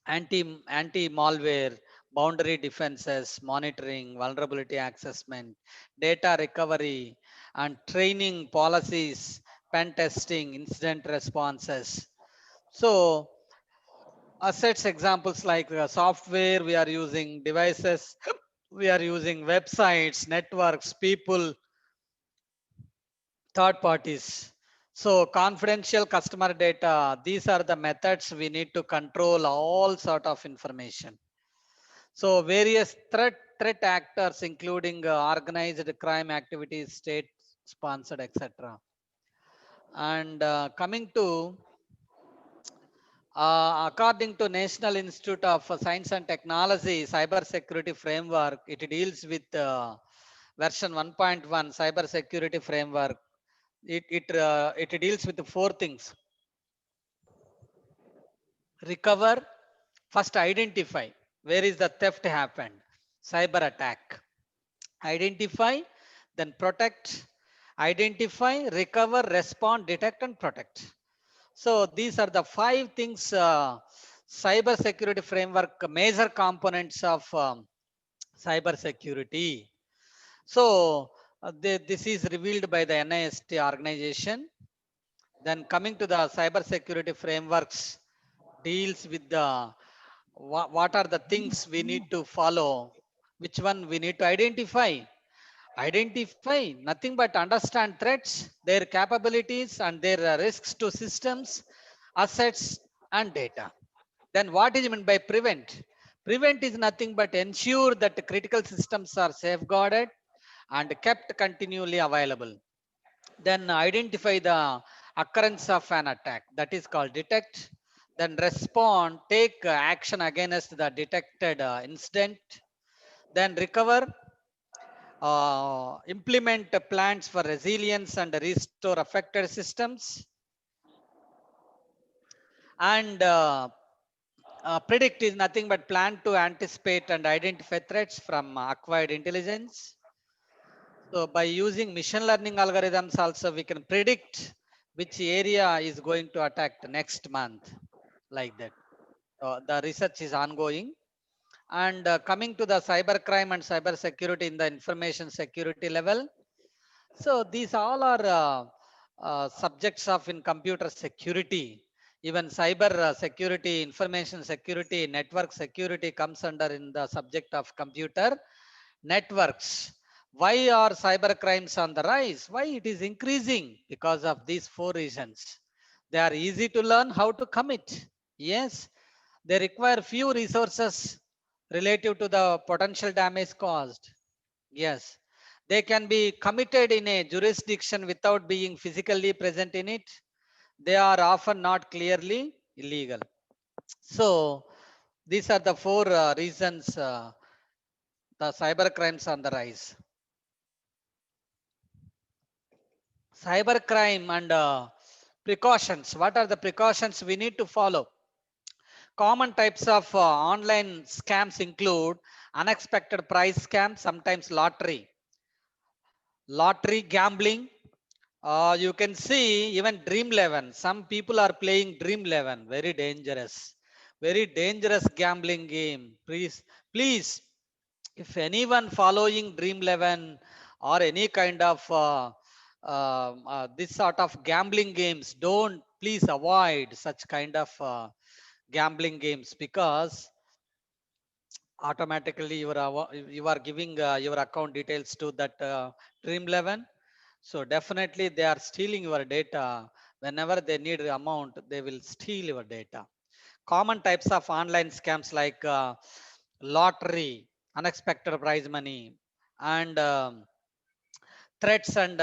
anti malware, boundary defenses, monitoring, vulnerability assessment, data recovery, and training policies, pen testing, incident responses. So assets examples like software we are using, devices we are using, websites, networks, people, third parties. So confidential customer data, these are the methods we need to control all sort of information. So various threat actors, including organized crime activities, state sponsored, etc. And coming to according to National Institute of Science and Technology Cyber Security Framework, it deals with version 1.1 Cyber Security Framework. It deals with four things: recover, first identify where is the theft happened, cyber attack; identify, then protect; identify, recover, respond, detect, and protect. So these are the five things, cyber security framework, major components of cyber security. So this is revealed by the NIST organization. Then coming to the cyber security frameworks, deals with the what are the things we need to follow, which one we need to identify. Identify nothing but understand threats, their capabilities, and their risks to systems, assets, and data. Then what is meant by prevent? Prevent is nothing but ensure that the critical systems are safeguarded and kept continually available. Then identify the occurrence of an attack, that is called detect. Then respond, take action against the detected incident. Then recover, implement plans for resilience and restore affected systems. And predict is nothing but plan to anticipate and identify threats from acquired intelligence. So by using machine learning algorithms also, we can predict which area is going to attack next month, like that. The research is ongoing. And coming to the cyber crime and cyber security in the information security level. So these all are subjects of in computer security. Even cyber security, information security, network security comes under in the subject of computer networks. Why are cyber crimes on the rise? Why it is increasing? Because of these four reasons. They are easy to learn how to commit. Yes, they require few resources relative to the potential damage caused. Yes, they can be committed in a jurisdiction without being physically present in it. They are often not clearly illegal. So these are the four reasons the cyber crimes on the rise. Cyber crime and precautions. What are the precautions we need to follow? Common types of online scams include unexpected price scams, sometimes lottery gambling. You can see even Dream 11. Some people are playing Dream 11. Very dangerous gambling game. Please, if anyone following Dream 11 or any kind of this sort of gambling games, don't, please avoid such kind of gambling games, because automatically you are giving your account details to that Dream 11. So definitely they are stealing your data. Whenever they need amount, they will steal your data. Common types of online scams like lottery, unexpected prize money, and threats and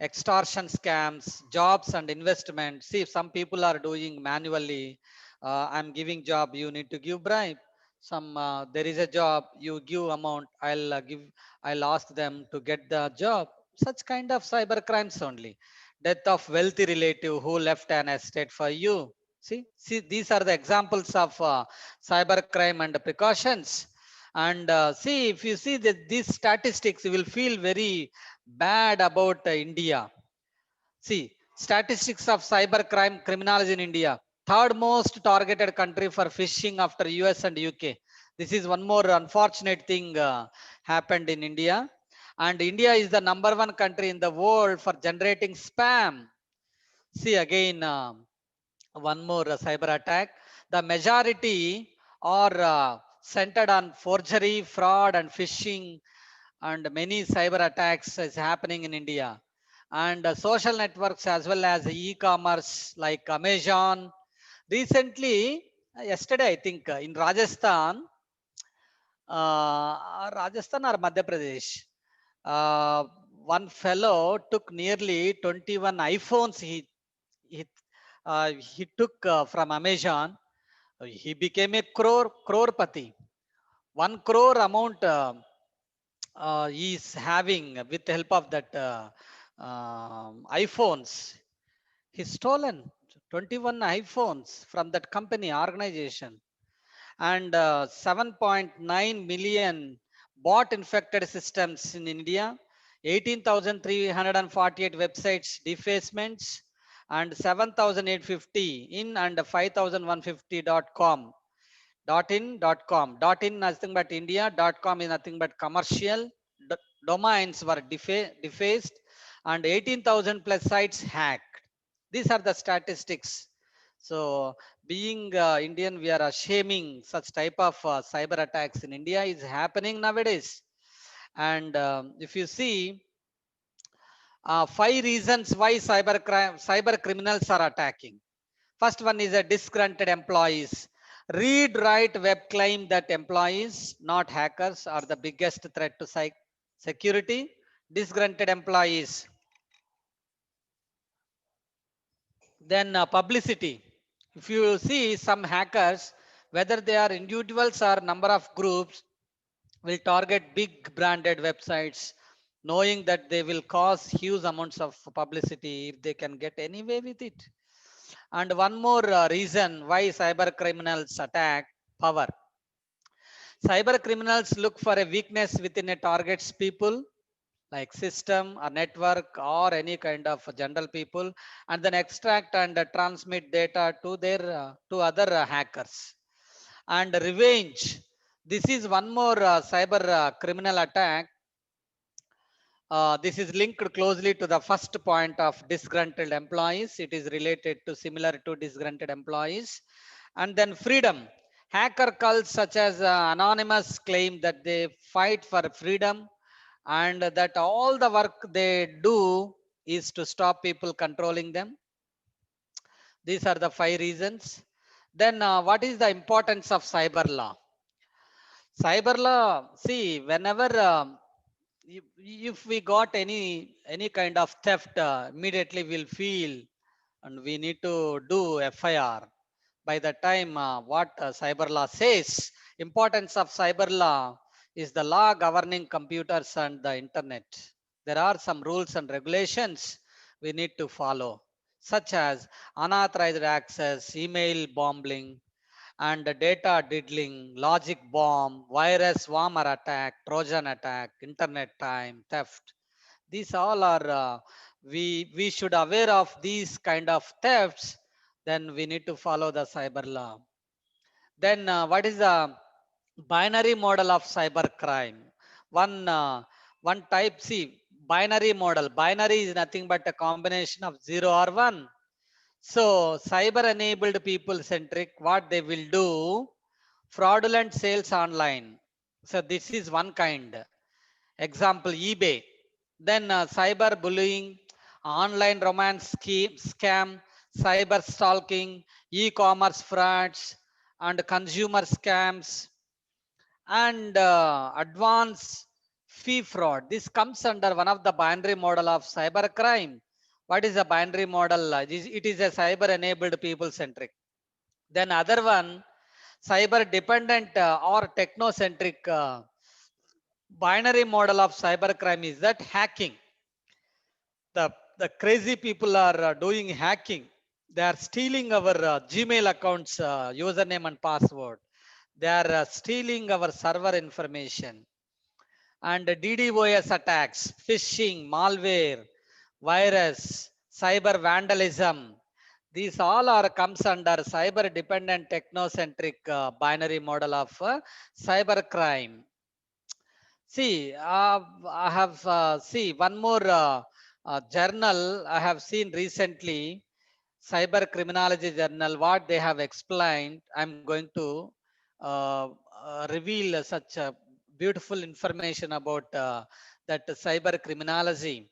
extortion scams, jobs and investment. See, some people are doing manually. I'm giving job, you need to give bribe. Some there is a job, you give amount, I'll ask them to get the job. Such kind of cyber crimes only. Death of wealthy relative who left an estate for you. See, these are the examples of cyber crime and precautions. And see, if you see that these statistics, you will feel very bad about India. See, statistics of cyber crime criminals in India. Third most targeted country for phishing after US and UK. This is one more unfortunate thing happened in India. And India is the number one country in the world for generating spam. See again, one more cyber attack. The majority are centered on forgery, fraud, and phishing, and many cyber attacks is happening in India. And social networks as well as e-commerce like Amazon. Recently, yesterday I think in Rajasthan or Madhya Pradesh, uh, one fellow took nearly 21 iPhones. He, he took from Amazon. He became a crorepati. 1 crore amount is having with the help of that iPhones. He stolen 21 iPhones from that company organization, and 7.9 million bot infected systems in India, 18,348 websites defacements, and 7,850 in and 5,150.com. Dot in nothing but India. .com is nothing but commercial. Domains were defaced, and 18,000 plus sites hacked. These are the statistics. So, being Indian, we are shaming such type of cyber attacks in India is happening nowadays. And if you see, 5 reasons why cyber criminals are attacking. First one is a disgruntled employees. Read write web claim that employees, not hackers, are the biggest threat to security. Disgruntled employees. Then publicity. If you see some hackers, whether they are individuals or number of groups, will target big branded websites, knowing that they will cause huge amounts of publicity if they can get any way with it. And one more reason why cyber criminals attack: power. Cyber criminals look for a weakness within a target's people, like system or network or any kind of general people, and then extract and transmit data to their to other hackers. And revenge. This is one more cyber criminal attack. This is linked closely to the first point of disgruntled employees. It is related to similar to disgruntled employees. And then freedom. Hacker cults such as Anonymous claim that they fight for freedom, and that all the work they do is to stop people controlling them. These are the 5 reasons. Then what is the importance of cyber law? Cyber law, see, whenever if we got any kind of theft, immediately we'll feel and we need to do FIR. By the time what cyber law says, importance of cyber law is the law governing computers and the internet. There are some rules and regulations we need to follow, such as unauthorized access, email bombing, and data diddling, logic bomb, virus warmer attack, Trojan attack, internet time, theft. These all are, we should aware of these kind of thefts, then we need to follow the cyber law. Then what is the binary model of cyber crime? One type, see, binary model. Binary is nothing but a combination of 0 or 1. So cyber enabled people centric, what they will do, fraudulent sales online. So this is one kind. Example, eBay. Then cyber bullying, online romance scam, cyber stalking, e-commerce frauds, and consumer scams, and advanced fee fraud. This comes under one of the binary model of cyber crime. What is a binary model? It is a cyber enabled people centric. Then other one, cyber dependent or technocentric binary model of cyber crime is that hacking. The crazy people are doing hacking. They are stealing our Gmail accounts, username and password. They are stealing our server information. And DDoS attacks, phishing, malware, virus, cyber vandalism. These all are comes under cyber dependent technocentric binary model of cyber crime. See, I have see one more journal I have seen recently, cyber criminology journal. What they have explained, I'm going to reveal such beautiful information about that cyber criminology.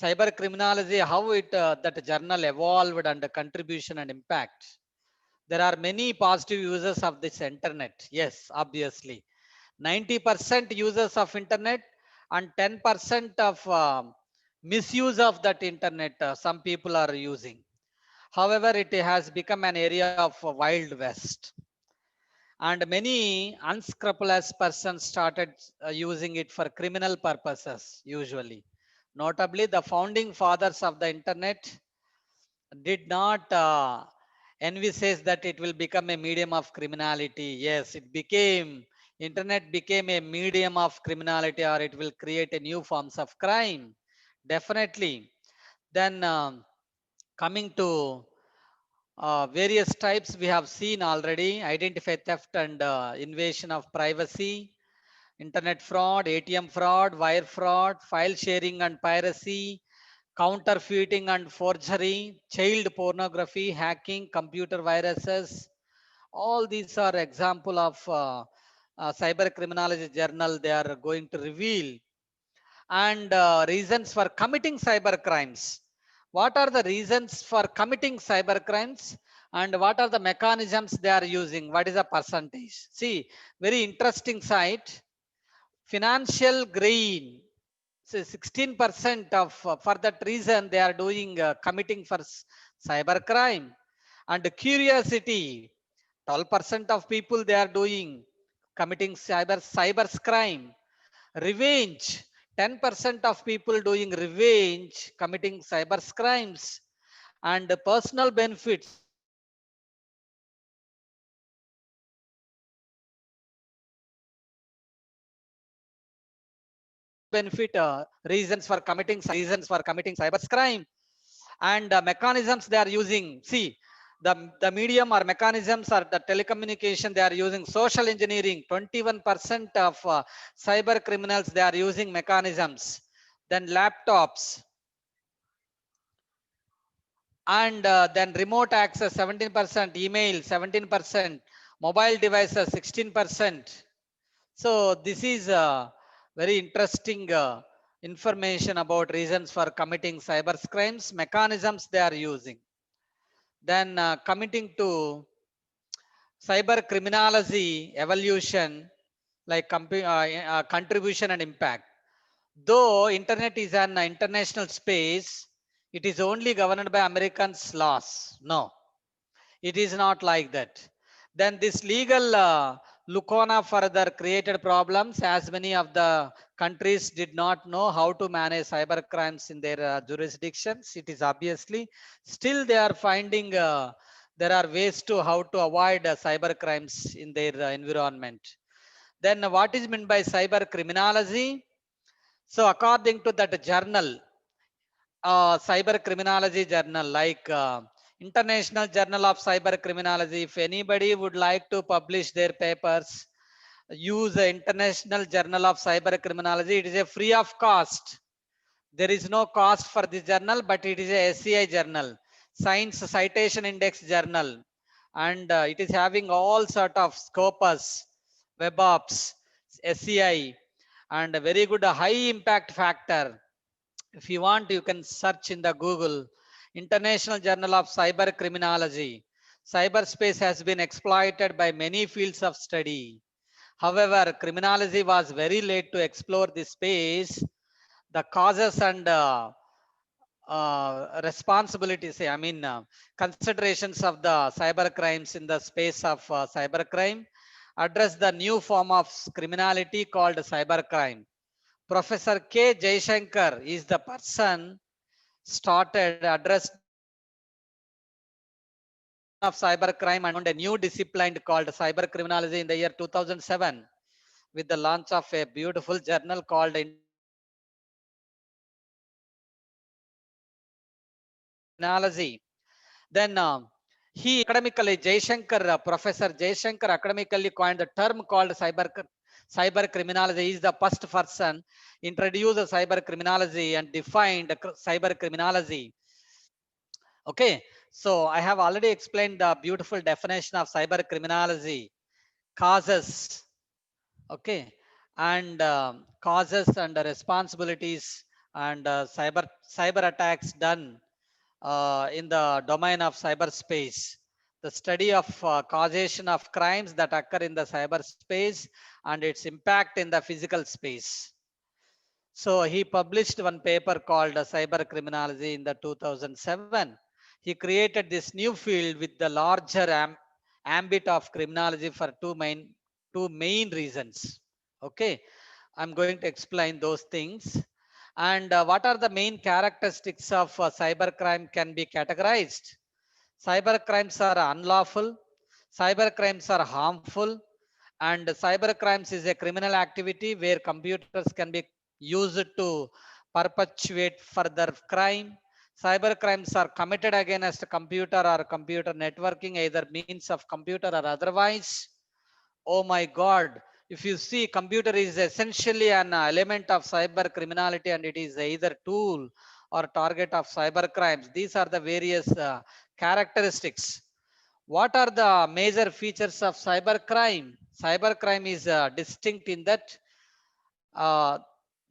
Cyber criminology, how it that journal evolved and the contribution and impact. There are many positive users of this internet. Yes, obviously 90% users of internet and 10% of misuse of that internet some people are using. However, it has become an area of wild west, and many unscrupulous persons started using it for criminal purposes usually. Notably, the founding fathers of the internet did not envisage that it will become a medium of criminality. Yes, it became, internet became a medium of criminality, or it will create a new forms of crime. Definitely. Then coming to various types we have seen already: identify theft and invasion of privacy, internet fraud, ATM fraud, wire fraud, file sharing and piracy, counterfeiting and forgery, child pornography, hacking, computer viruses. All these are example of cyber criminology journal they are going to reveal. And reasons for committing cyber crimes. What are the reasons for committing cyber crimes, and what are the mechanisms they are using? What is the percentage? See, very interesting site. Financial gain. So 16% of for that reason they are doing committing for cyber crime. And curiosity, 12% of people they are doing committing cyber crime. Revenge, 10% of people doing revenge, committing cyber crimes. And personal benefits, benefit reasons for committing cyber crime. And mechanisms they are using. See, the medium or mechanisms are the telecommunication, they are using social engineering. 21% of cyber criminals they are using mechanisms. Then laptops, and then remote access 17%, email 17%, mobile devices 16%. So this is very interesting information about reasons for committing cyber crimes, mechanisms they are using. Then committing to cyber criminology evolution, like contribution and impact. Though internet is an international space, it is only governed by Americans' laws. No, it is not like that. Then this legal lacuna further created problems, as many of the countries did not know how to manage cyber crimes in their jurisdictions. It is obviously still they are finding there are ways to how to avoid cyber crimes in their environment. Then what is meant by cyber criminology? So according to that journal, cyber criminology journal, like International Journal of Cyber Criminology, if anybody would like to publish their papers, use the International Journal of Cyber Criminology. It is a free of cost. There is no cost for this journal, but it is a SCI journal, Science Citation Index journal, and it is having all sort of Scopus, WebOps, SCI, and a very good high impact factor. If you want, you can search in the Google, International Journal of Cyber Criminology. Cyberspace has been exploited by many fields of study. However, criminology was very late to explore this space. The causes and responsibilities, considerations of the cyber crimes in the space of cybercrime address the new form of criminality called cybercrime. Professor K. Jaishankar is the person started address of cybercrime and a new discipline called cybercriminology in the year 2007 with the launch of a beautiful journal called Criminology. Then he academically, Professor Jaishankar academically coined the term called cyber criminology. He is the first person introduced the cyber criminology and defined cyber criminology. Okay, so I have already explained the beautiful definition of cyber criminology, causes, okay, and causes and responsibilities and cyber attacks done in the domain of cyberspace, the study of causation of crimes that occur in the cyberspace and its impact in the physical space. So he published one paper called Cyber Criminology in the 2007. He created this new field with the larger ambit of criminology for two main reasons. Okay, I'm going to explain those things. And what are the main characteristics of cybercrime can be categorized? Cyber crimes are unlawful, cyber crimes are harmful, and cyber crimes is a criminal activity where computers can be used to perpetuate further crime. Cyber crimes are committed against computer or computer networking, either means of computer or otherwise. Oh my God. If you see, computer is essentially an element of cyber criminality and it is either tool or target of cyber crimes. These are the various characteristics. What are the major features of cyber crime? Cyber crime is distinct in that uh,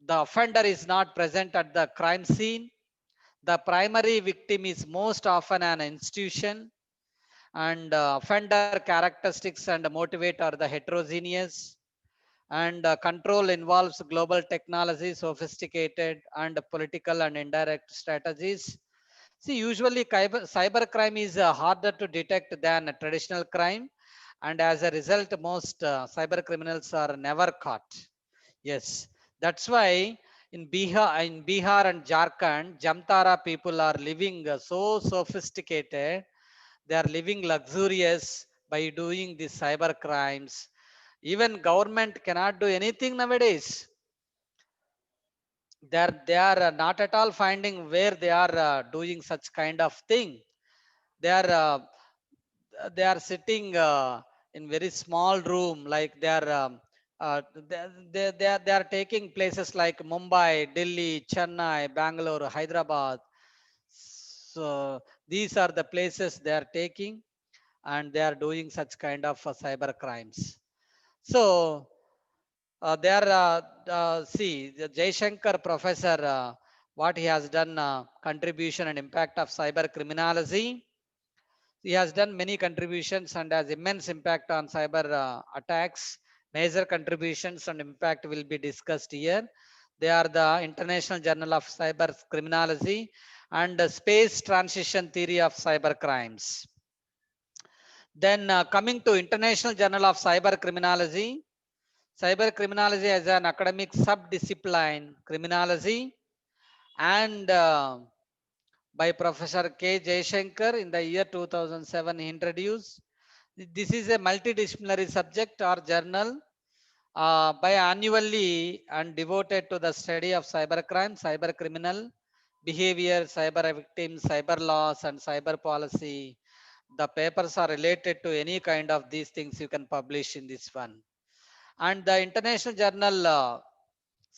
the offender is not present at the crime scene. The primary victim is most often an institution, and offender characteristics and motivate are the heterogeneous, and control involves global technology, sophisticated and political and indirect strategies. See, usually cyber crime is harder to detect than a traditional crime, and as a result most cyber criminals are never caught. Yes, that's why in Bihar and Jharkhand, Jamtara people are living so sophisticated. They are living luxurious by doing these cyber crimes. Even government cannot do anything nowadays. They are not at all finding where they are doing such kind of thing. They are sitting in very small room, like they are they are taking places like Mumbai, Delhi, Chennai, Bangalore, Hyderabad. So these are the places they are taking, and they are doing such kind of cyber crimes. So there see the Jaishankar professor, what he has done, contribution and impact of cyber criminology. He has done many contributions and has immense impact on cyber attacks. Major contributions and impact will be discussed here. They are the International Journal of Cyber Criminology and the Space Transition Theory of Cyber Crimes. Then coming to International Journal of Cyber Criminology. Cyber criminology as an academic sub-discipline criminology, and by Professor K. Jaishankar in the year 2007 he introduced. This is a multidisciplinary subject or journal by annually and devoted to the study of cybercrime, cyber criminal behavior, cyber victims, cyber laws, and cyber policy. The papers are related to any kind of these things you can publish in this one. And the International Journal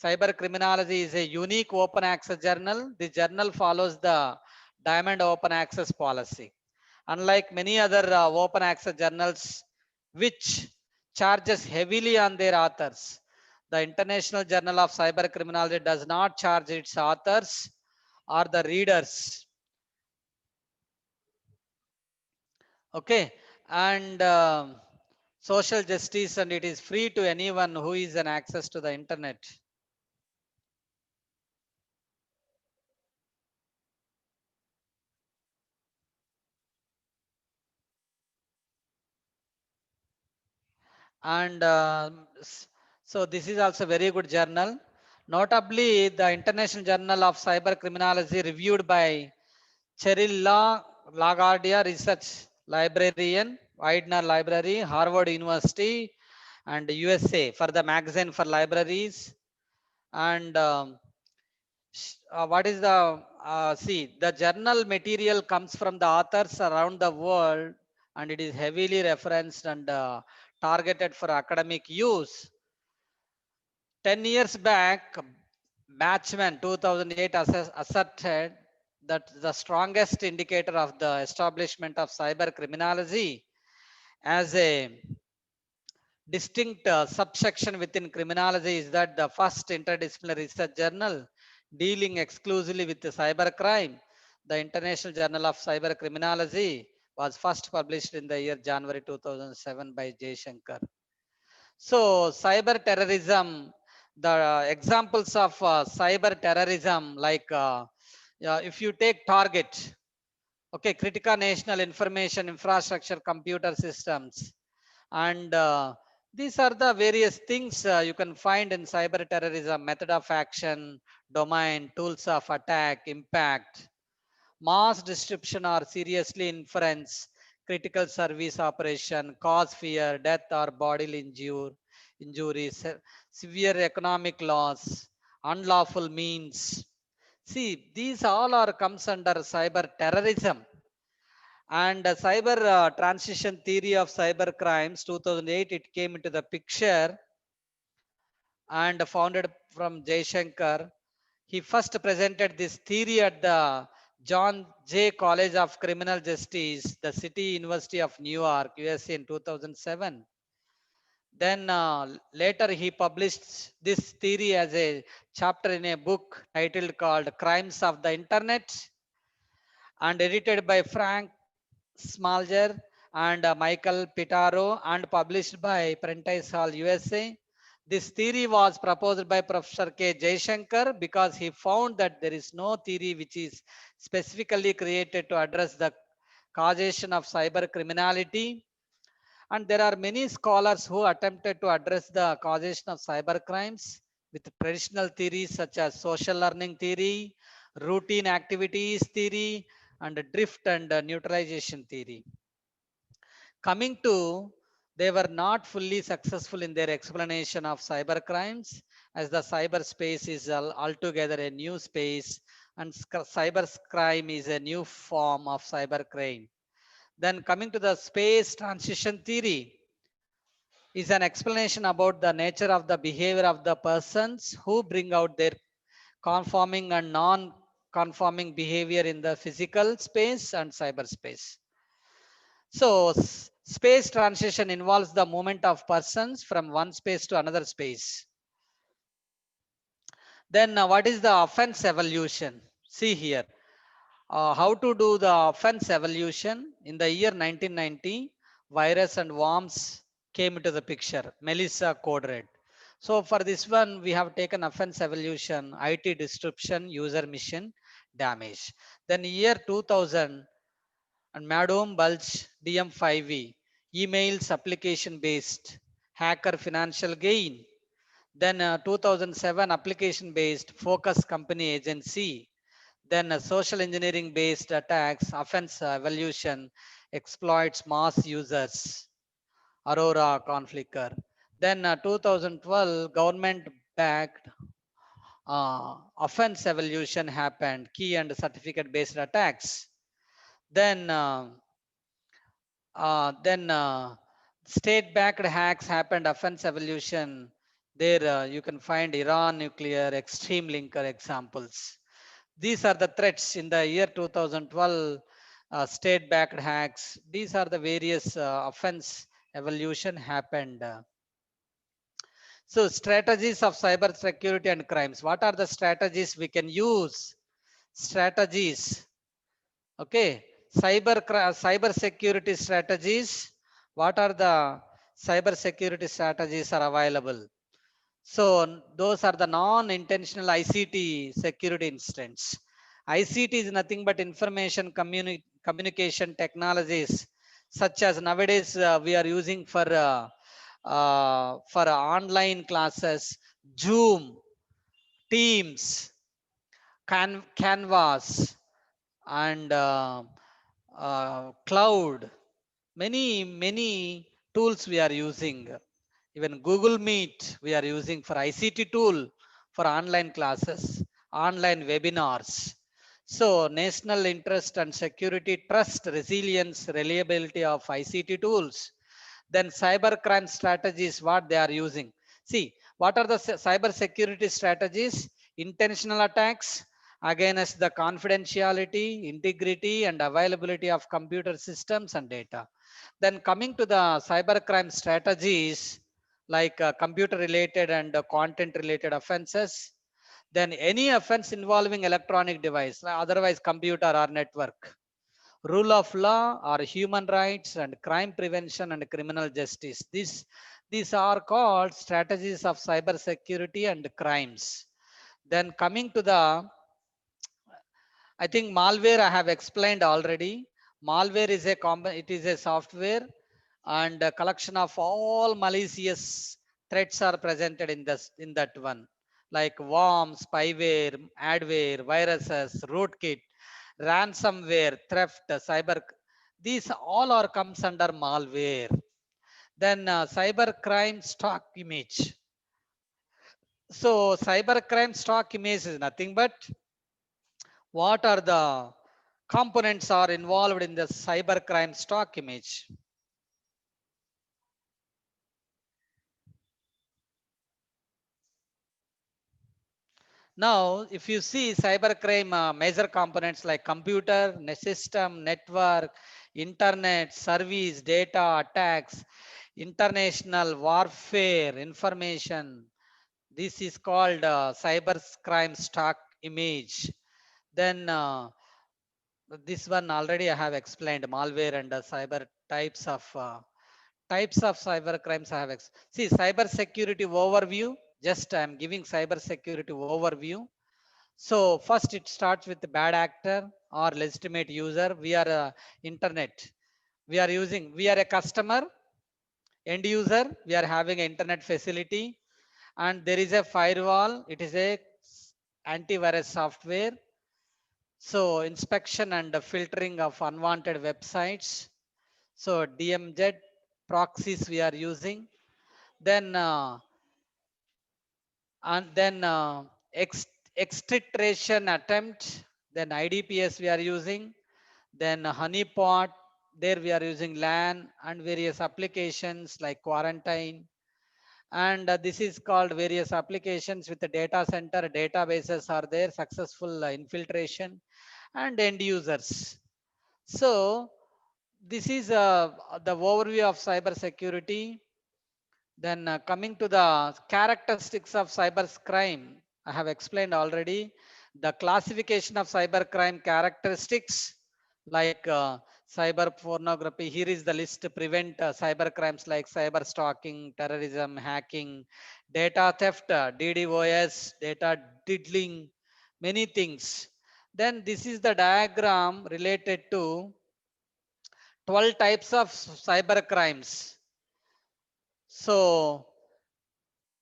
Cyber Criminology is a unique open access journal. The journal follows the Diamond Open Access policy. Unlike many other open access journals, which charges heavily on their authors, the International Journal of Cyber Criminology does not charge its authors or the readers. Okay, and social justice, and it is free to anyone who is an access to the internet. And so this is also very good journal. Notably, the International Journal of Cyber Criminology reviewed by Cheryl LaGuardia Research Librarian, Widener Library, Harvard University, and USA for the magazine for libraries. And what is the see the journal material comes from the authors around the world, and it is heavily referenced and targeted for academic use. 10 years back, Batchman 2008 asserted that the strongest indicator of the establishment of cyber criminology as a distinct subsection within criminology is that the first interdisciplinary research journal dealing exclusively with the cybercrime, the International Journal of Cyber Criminology, was first published in the year January 2007 by Jay Shankar. So, cyber terrorism, the examples of cyber terrorism, like if you take target, okay, critical national information infrastructure computer systems, and these are the various things you can find in cyber terrorism: method of action, domain, tools of attack, impact, mass destruction or seriously inference, critical service operation, cause fear, death or bodily injury, severe economic loss, unlawful means. See, these all are comes under cyber terrorism. And cyber transition theory of cyber crimes 2008, it came into the picture and founded from Jaishankar. He first presented this theory at the John Jay College of Criminal Justice, the City University of New York, USA in 2007. Then later he published this theory as a chapter in a book titled called Crimes of the Internet and edited by Frank Smalger and Michael Pitaro and published by Prentice Hall, USA. This theory was proposed by Professor K. Jaishankar because he found that there is no theory which is specifically created to address the causation of cyber criminality. And there are many scholars who attempted to address the causation of cyber crimes with traditional theories such as social learning theory, routine activities theory, and drift and neutralization theory. Coming to, they were not fully successful in their explanation of cyber crimes, as the cyberspace is altogether a new space, and cyber crime is a new form of cyber crime. Then coming to the space transition theory is an explanation about the nature of the behavior of the persons who bring out their conforming and non-conforming behavior in the physical space and cyberspace. So space transition involves the movement of persons from one space to another space. Then what is the offense evolution? See here, how to do the offense evolution. In the year 1990, virus and worms came into the picture, Melissa Code Red. So for this one, we have taken offense evolution, IT disruption, user mission, damage. Then year 2000, and Madom Bulge DM5V, emails application based, hacker financial gain. Then 2007 application based, focus company agency. Then social engineering based attacks, offense evolution, exploits mass users, Aurora Conflicker. Then 2012 government backed offense evolution happened, key and certificate based attacks. Then state-backed hacks happened, offense evolution. There you can find Iran nuclear, extreme linker examples. These are the threats in the year 2012, state-backed hacks. These are the various offense evolution happened. So strategies of cyber security and crimes. What are the strategies we can use? Strategies. Okay, cyber security strategies. What are the cyber security strategies are available. So those are the non-intentional ICT security incidents. ICT is nothing but information communication technologies, such as nowadays we are using for online classes, Zoom, Teams, Canvas, and Cloud. Many tools we are using. Even Google Meet we are using for ICT tool for online classes, online webinars. So national interest and security trust, resilience, reliability of ICT tools. Then cyber crime strategies, what they are using. See, what are the cyber security strategies? Intentional attacks against the confidentiality, integrity, and availability of computer systems and data. Then coming to the cyber crime strategies, like computer related and content related offenses, then any offense involving electronic device, otherwise computer or network, rule of law or human rights, and crime prevention and criminal justice. These are called strategies of cyber security and crimes. Then coming to the, I think malware I have explained already. Malware is it is a software and a collection of all malicious threats are presented in that one, like worms, spyware, adware, viruses, rootkit, ransomware, theft, cyber. These all are comes under malware. Then cyber crime stock image. So cyber crime stock image is nothing but what are the components are involved in the cyber crime stock image. Now, if you see cybercrime major components like computer, system, network, internet, service, data, attacks, international warfare, information. This is called cybercrime stock image. Then this one already I have explained malware and cyber types of cyber crimes I have. See cyber security overview. Just I am giving cyber security overview. So first it starts with the bad actor or legitimate user. We are internet. We are using. We are a customer, end user. We are having an internet facility, and there is a firewall. It is a antivirus software. So inspection and filtering of unwanted websites. So DMZ proxies we are using. Then exfiltration attempt. Then IDPS we are using. Then honeypot. There we are using LAN and various applications like quarantine. And this is called various applications with the data center. Databases are there. Successful infiltration and end users. So this is the overview of cyber security. Then coming to the characteristics of cyber crime, I have explained already the classification of cyber crime characteristics like cyber pornography. Here is the list to prevent cyber crimes like cyber stalking, terrorism, hacking, data theft, DDoS, data diddling, many things. Then this is the diagram related to 12 types of cyber crimes. So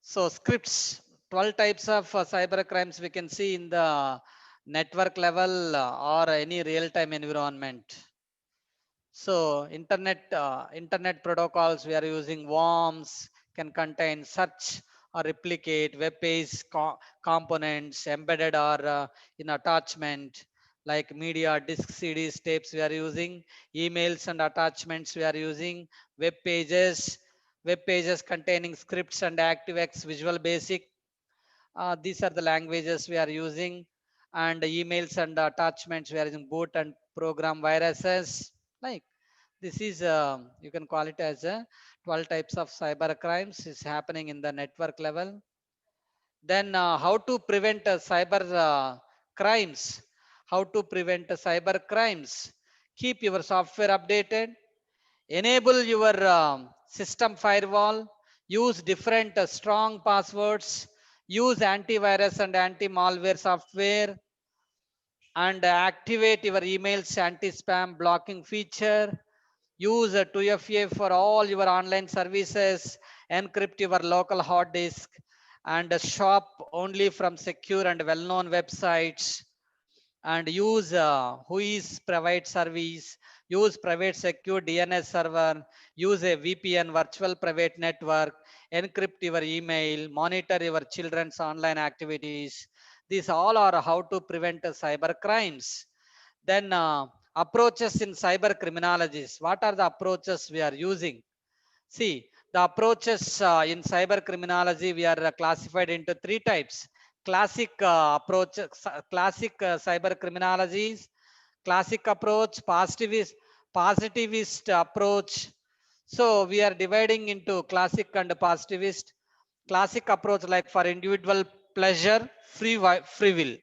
scripts, 12 types of cyber crimes we can see in the network level or any real-time environment. So internet protocols we are using worms can contain search or replicate web page components embedded or in attachment like media, disk, CDs, tapes we are using, emails and attachments we are using, web pages containing scripts and ActiveX, Visual Basic. These are the languages we are using, and emails and attachments we are using boot and program viruses. Like this is you can call it as 12 types of cyber crimes is happening in the network level. Then how to prevent cyber crimes? How to prevent cyber crimes? Keep your software updated. Enable your system firewall, use different strong passwords, use antivirus and anti-malware software, and activate your emails anti-spam blocking feature. Use a 2FA for all your online services, encrypt your local hard disk, and shop only from secure and well-known websites, and use WHOIS provide service, use private secure DNS server, use a VPN virtual private network, encrypt your email, monitor your children's online activities. These all are how to prevent cyber crimes. Then approaches in cyber criminologies. What are the approaches we are using? See, the approaches in cyber criminology, we are classified into three types. Classic approach, classic cyber criminologies, classic approach, positivist approach. So we are dividing into classic and positivist. Classic approach like for individual pleasure, free will.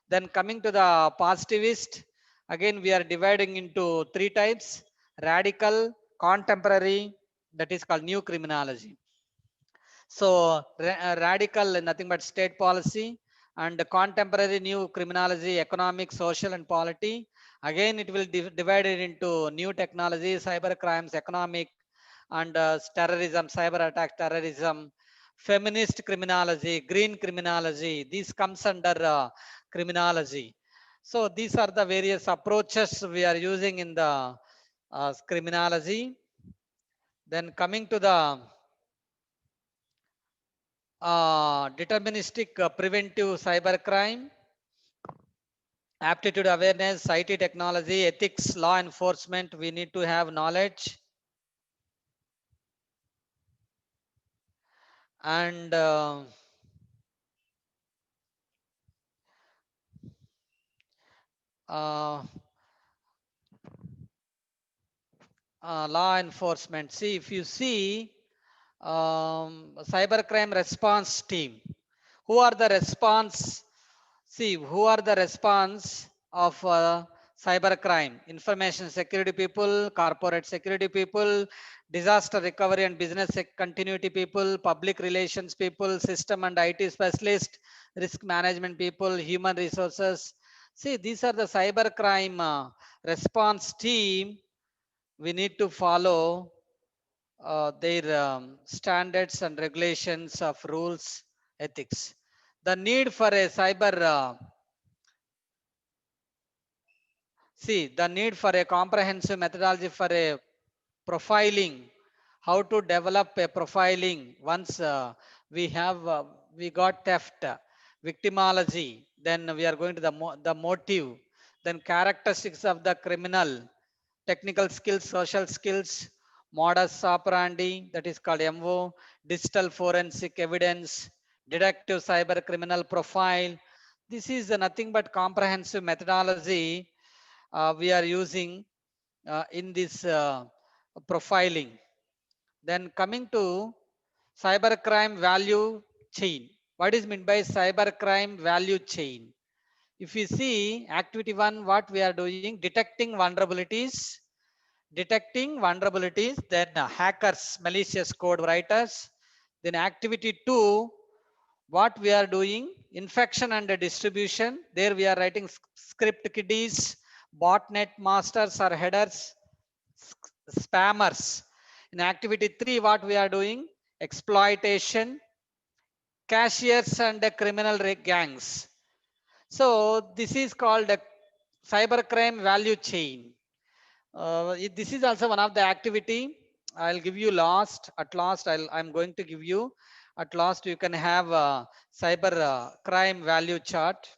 Then coming to the positivist, again we are dividing into three types: radical, contemporary, that is called new criminology. So radical nothing but state policy, and contemporary new criminology, economic, social and polity. Again it will divide it into new technology, cyber crimes, economic, and terrorism, cyber attack, terrorism, feminist criminology, green criminology. This comes under criminology. So these are the various approaches we are using in the criminology. Then coming to the deterministic preventive cybercrime, aptitude awareness, IT technology, ethics, law enforcement, we need to have knowledge. And uh, law enforcement. See, if you see cybercrime response team, who are the response? See, who are the response of cybercrime? Information security people, corporate security people, disaster recovery and business continuity people, public relations people, system and IT specialist, risk management people, human resources. See, these are the cybercrime response team. We need to follow their standards and regulations of rules, ethics. The need for a cyber see, the need for a comprehensive methodology for a profiling, how to develop a profiling once we got theft, victimology, then we are going to the motive, then characteristics of the criminal, technical skills, social skills, modus operandi, that is called MO, digital forensic evidence, detective cyber criminal profile. This is nothing but comprehensive methodology we are using in this profiling. Then coming to cybercrime value chain. What is meant by cybercrime value chain? If you see activity one, what we are doing, detecting vulnerabilities, then hackers, malicious code writers. Then activity two, what we are doing, infection and distribution. There we are writing script kiddies, botnet masters or headers, spammers. In activity 3, what we are doing, exploitation, cashiers and criminal gangs. So this is called a cybercrime value chain. This is also one of the activity. I'll give you at last I'm going to give you, at last you can have a cyber crime value chart.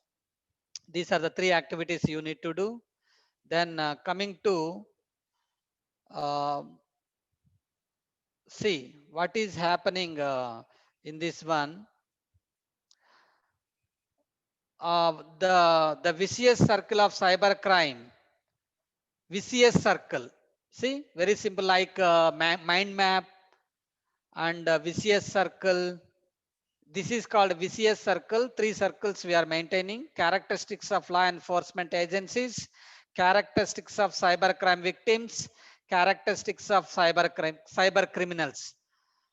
These are the 3 activities you need to do. Then coming to uh, see what is happening in this one. The vicious circle of cyber crime, vicious circle. See, very simple, like mind map and vicious circle. This is called vicious circle. 3 circles we are maintaining. Characteristics of law enforcement agencies, characteristics of cybercrime victims, characteristics of cyber criminals.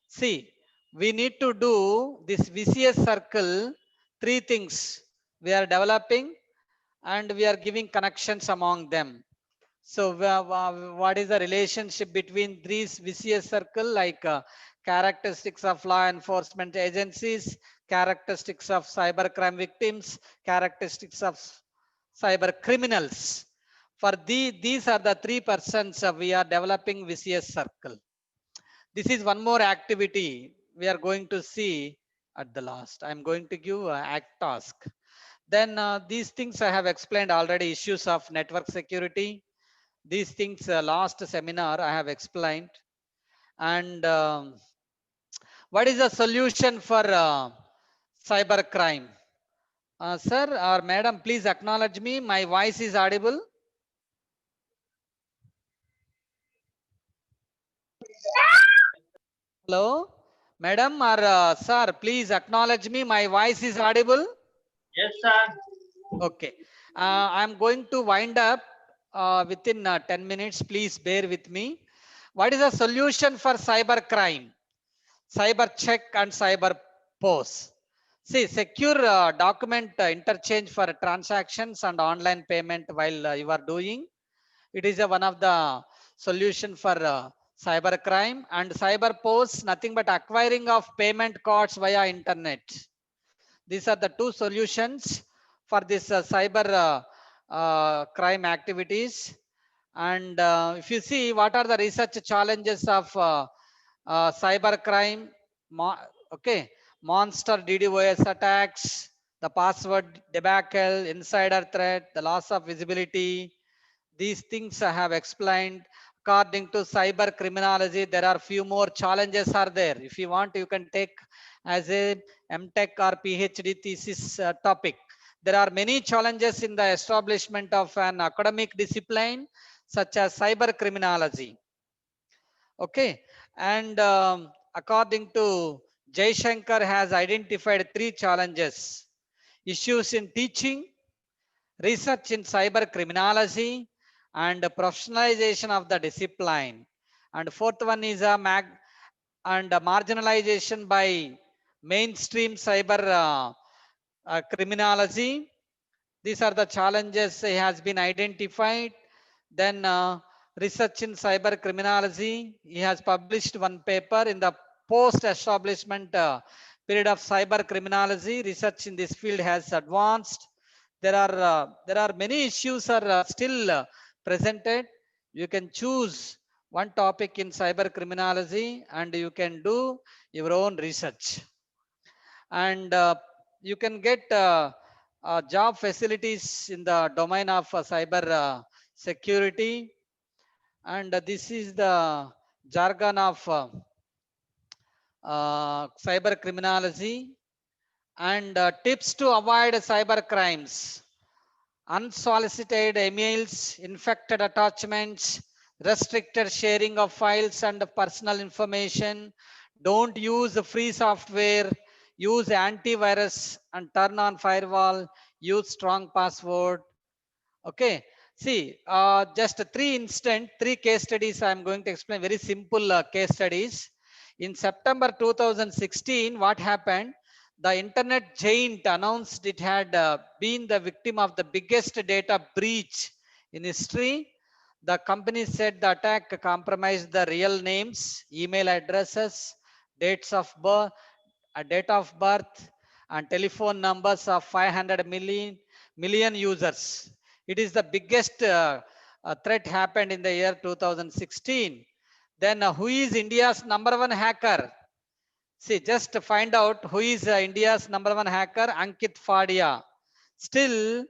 See, we need to do this VCS circle, three things we are developing and we are giving connections among them. So what is the relationship between these VCS circle, like characteristics of law enforcement agencies, characteristics of cybercrime victims, characteristics of cyber criminals. For these are the three persons we are developing VCS circle. This is one more activity we are going to see at the last. I'm going to give act task. Then these things I have explained already, issues of network security. These things last seminar I have explained. And what is the solution for cyber crime? Sir or madam, please acknowledge me. My voice is audible. Hello, madam or sir, please acknowledge me. My voice is audible. Yes, sir. Okay. I'm going to wind up within 10 minutes. Please bear with me. What is the solution for cyber crime? Cyber check and cyber pose. See, secure document interchange for transactions and online payment while you are doing. It is one of the solution for cyber crime. And cyber pose, nothing but acquiring of payment cards via internet. These are the two solutions for this cyber crime activities. And if you see what are the research challenges of cyber crime, okay, monster DDoS attacks, the password debacle, insider threat, the loss of visibility. These things I have explained. According to cyber criminology, there are few more challenges are there. If you want, you can take as a MTech or PhD thesis topic. There are many challenges in the establishment of an academic discipline such as cyber criminology. Okay, and according to Jaishankar has identified three challenges: issues in teaching, research in cyber criminology, and professionalization of the discipline. And fourth one is a marginalization by mainstream cyber criminology. These are the challenges has been identified. Then research in cyber criminology. He has published one paper in the post-establishment period of cyber criminology. Research in this field has advanced. There are many issues are still presented. You can choose one topic in cyber criminology and you can do your own research. And you can get job facilities in the domain of cyber security. And this is the jargon of cyber criminology. And tips to avoid cyber crimes: unsolicited emails, infected attachments, restricted sharing of files and personal information. Don't use free software. Use antivirus and turn on firewall. Use strong password. Okay. See, just three case studies I'm going to explain. Very simple case studies. In September 2016, what happened? The internet giant announced it had been the victim of the biggest data breach in history. The company said the attack compromised the real names, email addresses, dates of birth, date of birth, and telephone numbers of 500 million users. It is the biggest threat happened in the year 2016. Then who is India's #1 hacker? See, just to find out who is India's #1 hacker, Ankit Fadia. Still,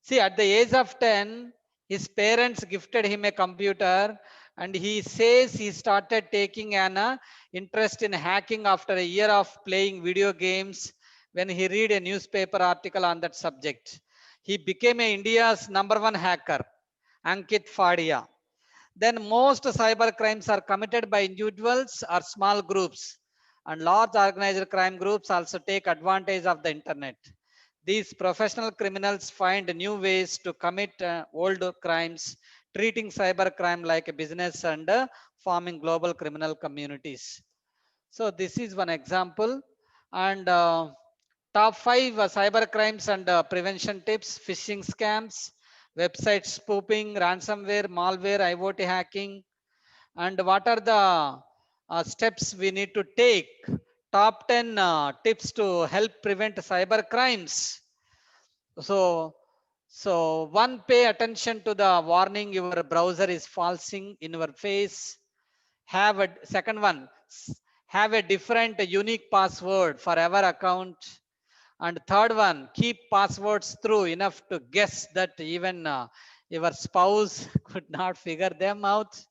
see, at the age of 10, his parents gifted him a computer and he says he started taking an interest in hacking after a year of playing video games when he read a newspaper article on that subject. He became India's #1 hacker, Ankit Fadia. Then most cyber crimes are committed by individuals or small groups, and large organized crime groups also take advantage of the internet. These professional criminals find new ways to commit old crimes treating cybercrime like a business and forming global criminal communities. So this is one example. And top 5 cyber crimes and prevention tips: phishing scams, website spoofing, ransomware, malware, IoT hacking. And what are the steps we need to take? Top 10 tips to help prevent cyber crimes. So, one, pay attention to the warning your browser is falsing in your face. Have a second one, have a different unique password for our account. And third one, keep passwords through enough to guess that even your spouse could not figure them out.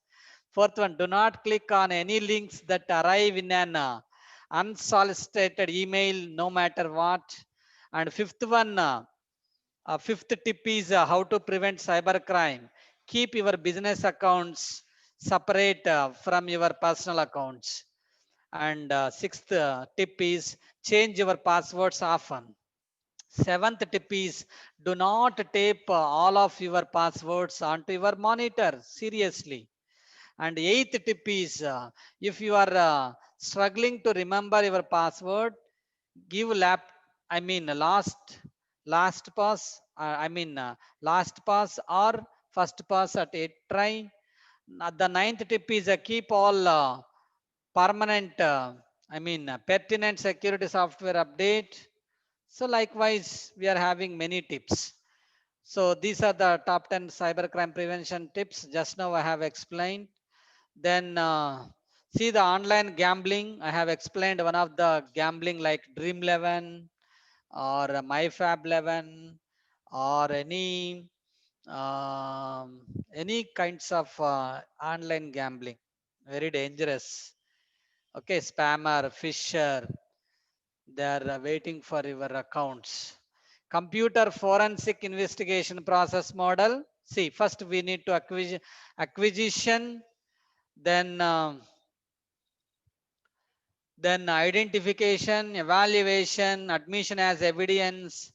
Fourth one, do not click on any links that arrive in an unsolicited email, no matter what. And fifth one, fifth tip is how to prevent cybercrime. Keep your business accounts separate from your personal accounts. And sixth tip is change your passwords often. Seventh tip is do not tape all of your passwords onto your monitor. Seriously. And eighth tip is if you are struggling to remember your password, give last pass, last pass or first pass at a try. The ninth tip is keep all permanent, pertinent security software update. So likewise, we are having many tips. So these are the top 10 cybercrime prevention tips. Just now I have explained. Then see the online gambling. I have explained one of the gambling like Dream 11 or MyFab 11 or any kinds of online gambling. Very dangerous. Okay, spammer, fisher, they are waiting for your accounts. Computer forensic investigation process model. See, first we need to acquisition, then identification, evaluation, admission as evidence,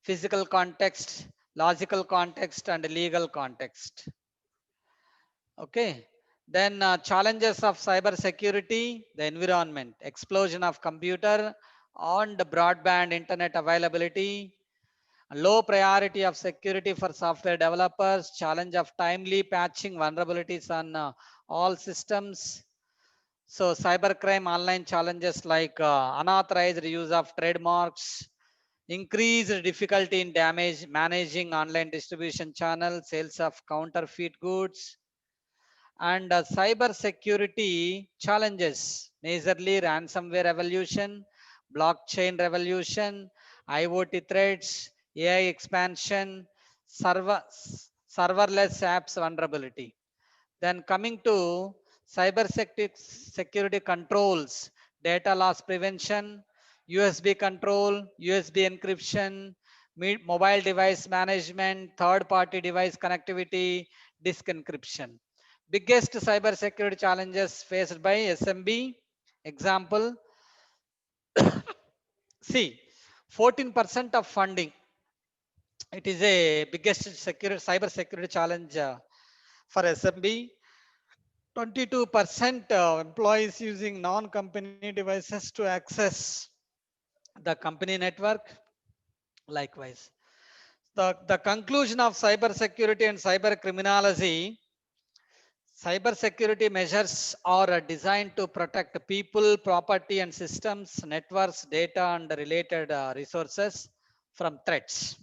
physical context, logical context, and legal context. Okay. Then challenges of cyber security, the environment, explosion of computer and broadband internet availability, low priority of security for software developers, challenge of timely patching vulnerabilities on all systems. So cybercrime online challenges like unauthorized use of trademarks, increased difficulty in damage managing online distribution channels, sales of counterfeit goods, and cyber security challenges, majorly ransomware revolution, blockchain revolution, IoT threats, AI expansion, serverless apps vulnerability. Then coming to security controls, data loss prevention, USB control, USB encryption, mobile device management, third-party device connectivity, disk encryption. Biggest cyber security challenges faced by SMB. Example, see, 14% of funding. It is a biggest cyber security challenge for SMB. 22% employees using non-company devices to access the company network. Likewise, the conclusion of cyber security and cyber criminology. Cyber security measures are designed to protect people, property and systems, networks, data and related resources from threats.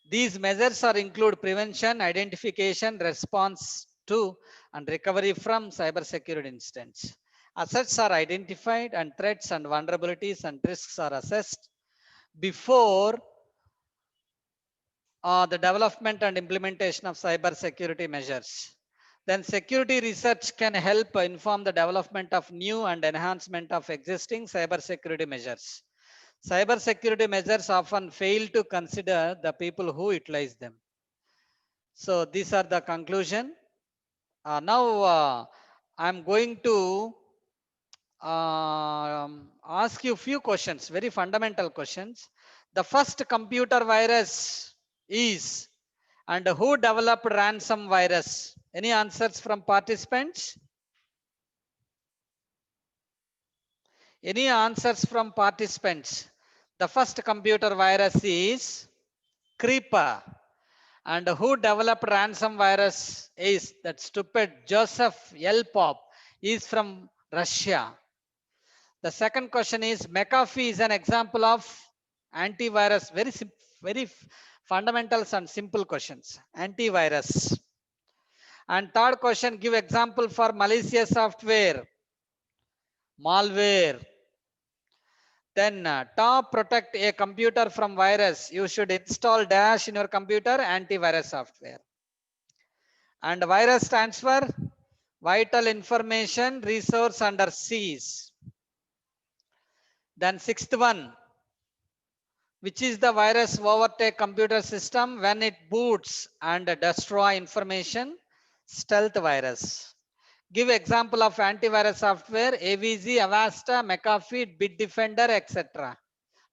These measures are include prevention, identification, response to and recovery from cybersecurity incidents. Assets are identified and threats and vulnerabilities and risks are assessed before the development and implementation of cybersecurity measures. Then security research can help inform the development of new and enhancement of existing cybersecurity measures. Cybersecurity measures often fail to consider the people who utilize them. So these are the conclusion. Now I'm going to ask you a few questions, very fundamental questions. The first computer virus is And who developed ransom virus? Any answers from participants? Any answers from participants? The first computer virus is Creeper. And who developed ransom virus is that stupid Joseph L. Pop is from Russia. The second question is McAfee is an example of antivirus. Very fundamentals and simple questions. Antivirus. And third question, give example for malicious software. Malware. Then top protect a computer from virus. You should install dash in your computer antivirus software. And virus stands for vital information resource under seize. Then sixth one, which is the virus overtake computer system when it boots and destroy information? Stealth virus. Give example of antivirus software: AVG, Avasta, McAfee, Bitdefender, etc.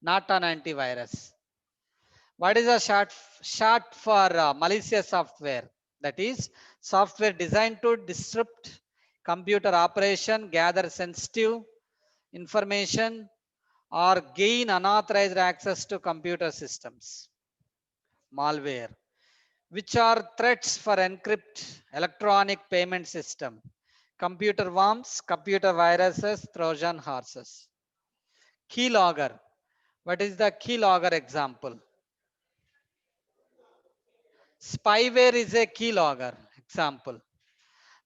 Not an antivirus. What is a short for malicious software? That is software designed to disrupt computer operation, gather sensitive information, or gain unauthorized access to computer systems. Malware. Which are threats for encrypt electronic payment system? Computer worms, computer viruses, Trojan horses. Keylogger. What is the keylogger example? Spyware is a keylogger example.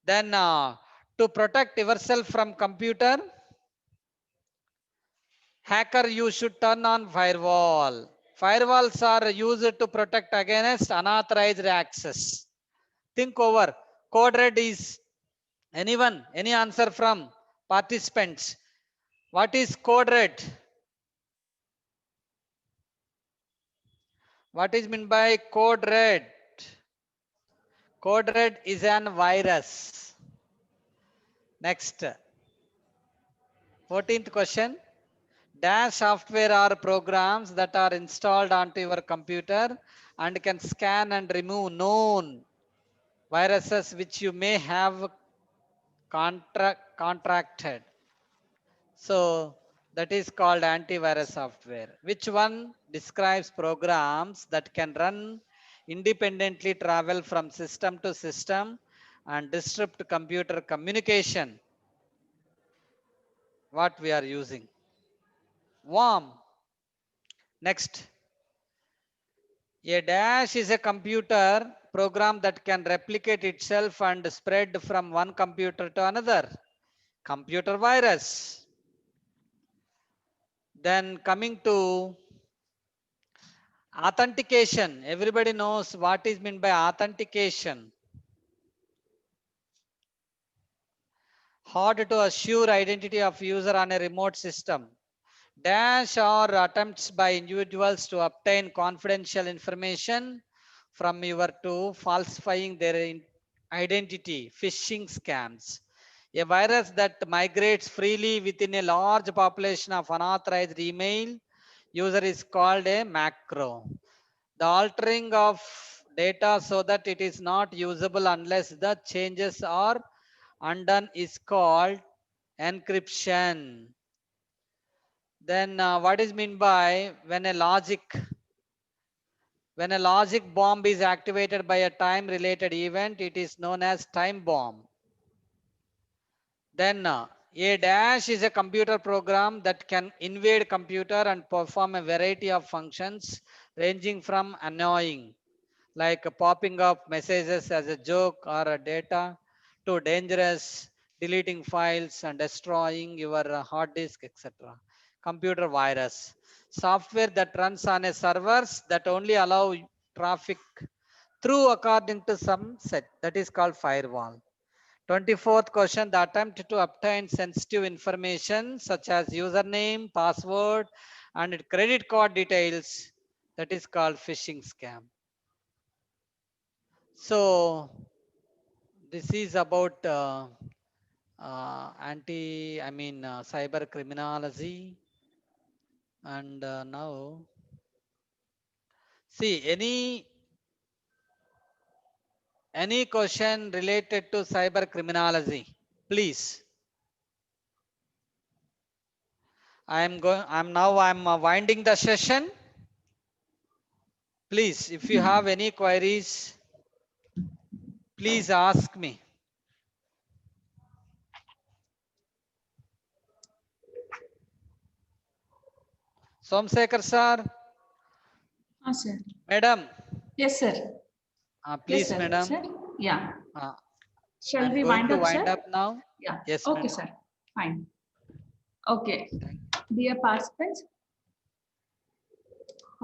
Then to protect yourself from computer, hacker, you should turn on firewall. Firewalls are used to protect against unauthorized access. Think over. Code red is anyone? Any answer from participants? What is code red? What is meant by code red? Code red is an virus. Next. 14th question. Dash software are programs that are installed onto your computer and can scan and remove known viruses which you may have contracted. So that is called antivirus software. Which one describes programs that can run independently, travel from system to system, and disrupt computer communication? What we are using? Worm. Next. A dash is a computer program that can replicate itself and spread from one computer to another. Computer virus. Then coming to authentication. Everybody knows what is meant by authentication. Hard to assure identity of user on a remote system. Dash are attempts by individuals to obtain confidential information from your to falsifying their identity. Phishing scams. A virus that migrates freely within a large population of unauthorized email user is called a macro. The altering of data so that it is not usable unless the changes are undone is called encryption. Then what is meant by when a logic bomb is activated by a time related event, it is known as time bomb. Then a dash is a computer program that can invade computer and perform a variety of functions ranging from annoying like popping up messages as a joke or a data to dangerous deleting files and destroying your hard disk, etc. Computer virus. Software that runs on a servers that only allow traffic through according to some set, that is called firewall. 24th question, the attempt to obtain sensitive information such as username, password, and credit card details, that is called phishing scam. So this is about cyber criminology. And now see, any Any question related to cyber criminology, please. I'm winding the session. Please, if you have any queries, please ask me. Somsekhar sir, Sir. madam, Yes, sir. please, Yes, sir. madam. Sir? Yeah. Shall I'm we going wind to up, wind sir? up now. Yeah. Yes, Okay, madam. sir. Fine. Okay. Thank Dear participants.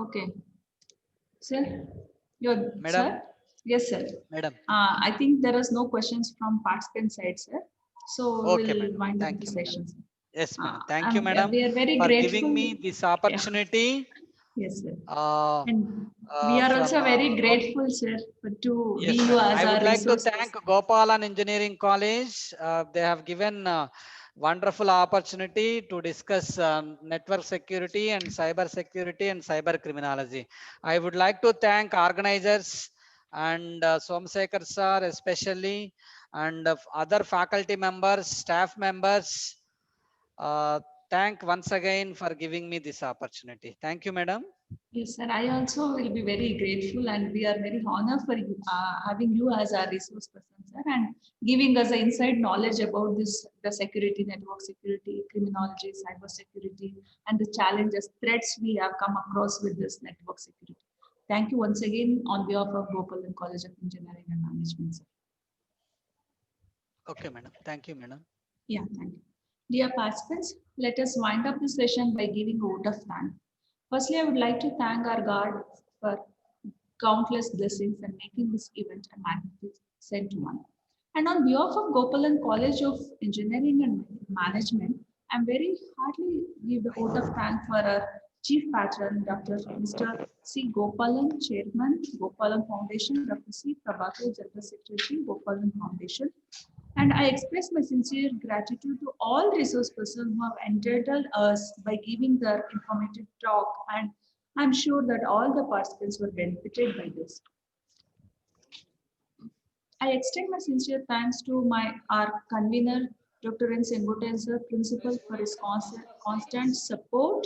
Okay. Sir? Madam. Sir? Yes, sir. Madam. I think there is no questions from participant side, sir. So Okay, we'll madam. wind up Thank the you, madam. session. Sir. Yes, madam. Thank you, We madam, are very for grateful. giving me this Yeah. opportunity. Yes, sir. Uh, And we are also very grateful, sir, to yes, be you madam. as I would our like to resource thank person. Gopalan Engineering College. They have given wonderful opportunity to discuss network security and cyber security and cyber criminology. I would like to thank organizers and Somsekhar sir especially, and other faculty members, staff members. Uh, thank once again for giving me this opportunity. Thank you, madam. Yes, sir. I also will be very grateful, and we are very honored for you, having you as our resource person, sir, and giving us the inside knowledge about this, the security, network security, criminology, cyber security, and the challenges, threats we have come across with this network security. Thank you once again on behalf of Gopalan College of Engineering and Management, sir. Okay, madam. Thank you, madam. Yeah, thank you. Dear participants, let us wind up the session by giving a vote of thanks. Firstly, I would like to thank our God for countless blessings and making this event a magnificent one. And on behalf of Gopalan College of Engineering and Management, I'm very heartily give the vote of thanks for our Chief Patron, Dr. Mr. C. Gopalan, Chairman, Gopalan Foundation, Dr. C. Prabhakar, General Secretary, Gopalan Foundation. And I express my sincere gratitude to all resource persons who have entitled us by giving their informative talk. And I'm sure that all the participants were benefited by this. I extend my sincere thanks to our convener, Dr. N. Sengoten, sir, principal, for his constant support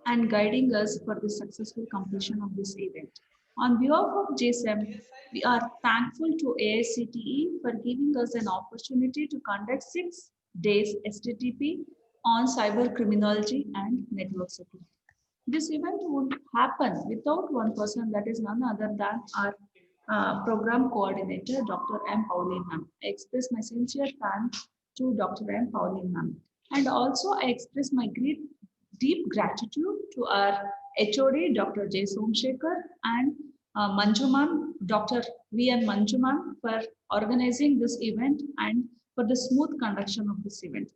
and guiding us for the successful completion of this event. On behalf of JSEM, we are thankful to AICTE for giving us an opportunity to conduct 6 days STTP on cyber criminology and network security. This event would happen without one person, that is none other than our program coordinator, Dr. M. Pauline ma'am. I express my sincere thanks to Dr. M. Pauline ma'am. And also I express my deep gratitude to our HOD, Dr. J. Somsekhar, and Manju ma'am, Dr. V. N. Manju ma'am, for organizing this event and for the smooth conduction of this event.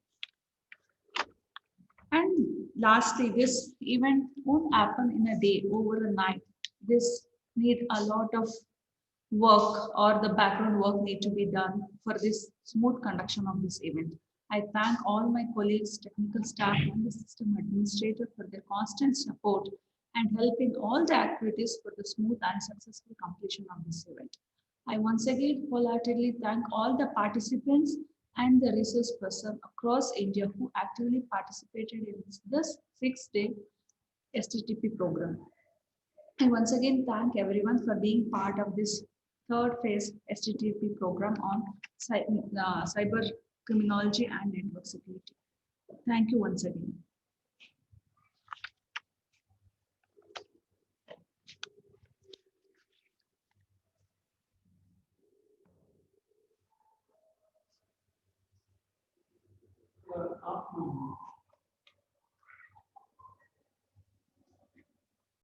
And lastly, this event won't happen in a day, over a night. This need a lot of work, or the background work need to be done for this smooth conduction of this event. I thank all my colleagues, technical staff, and the system administrator for their constant support and help in all the activities for the smooth and successful completion of this event. I once again wholeheartedly thank all the participants and the resource person across India who actively participated in this 6-day STTP program. I once again thank everyone for being part of this third phase STTP program on cyber criminology and network security. Thank you once again.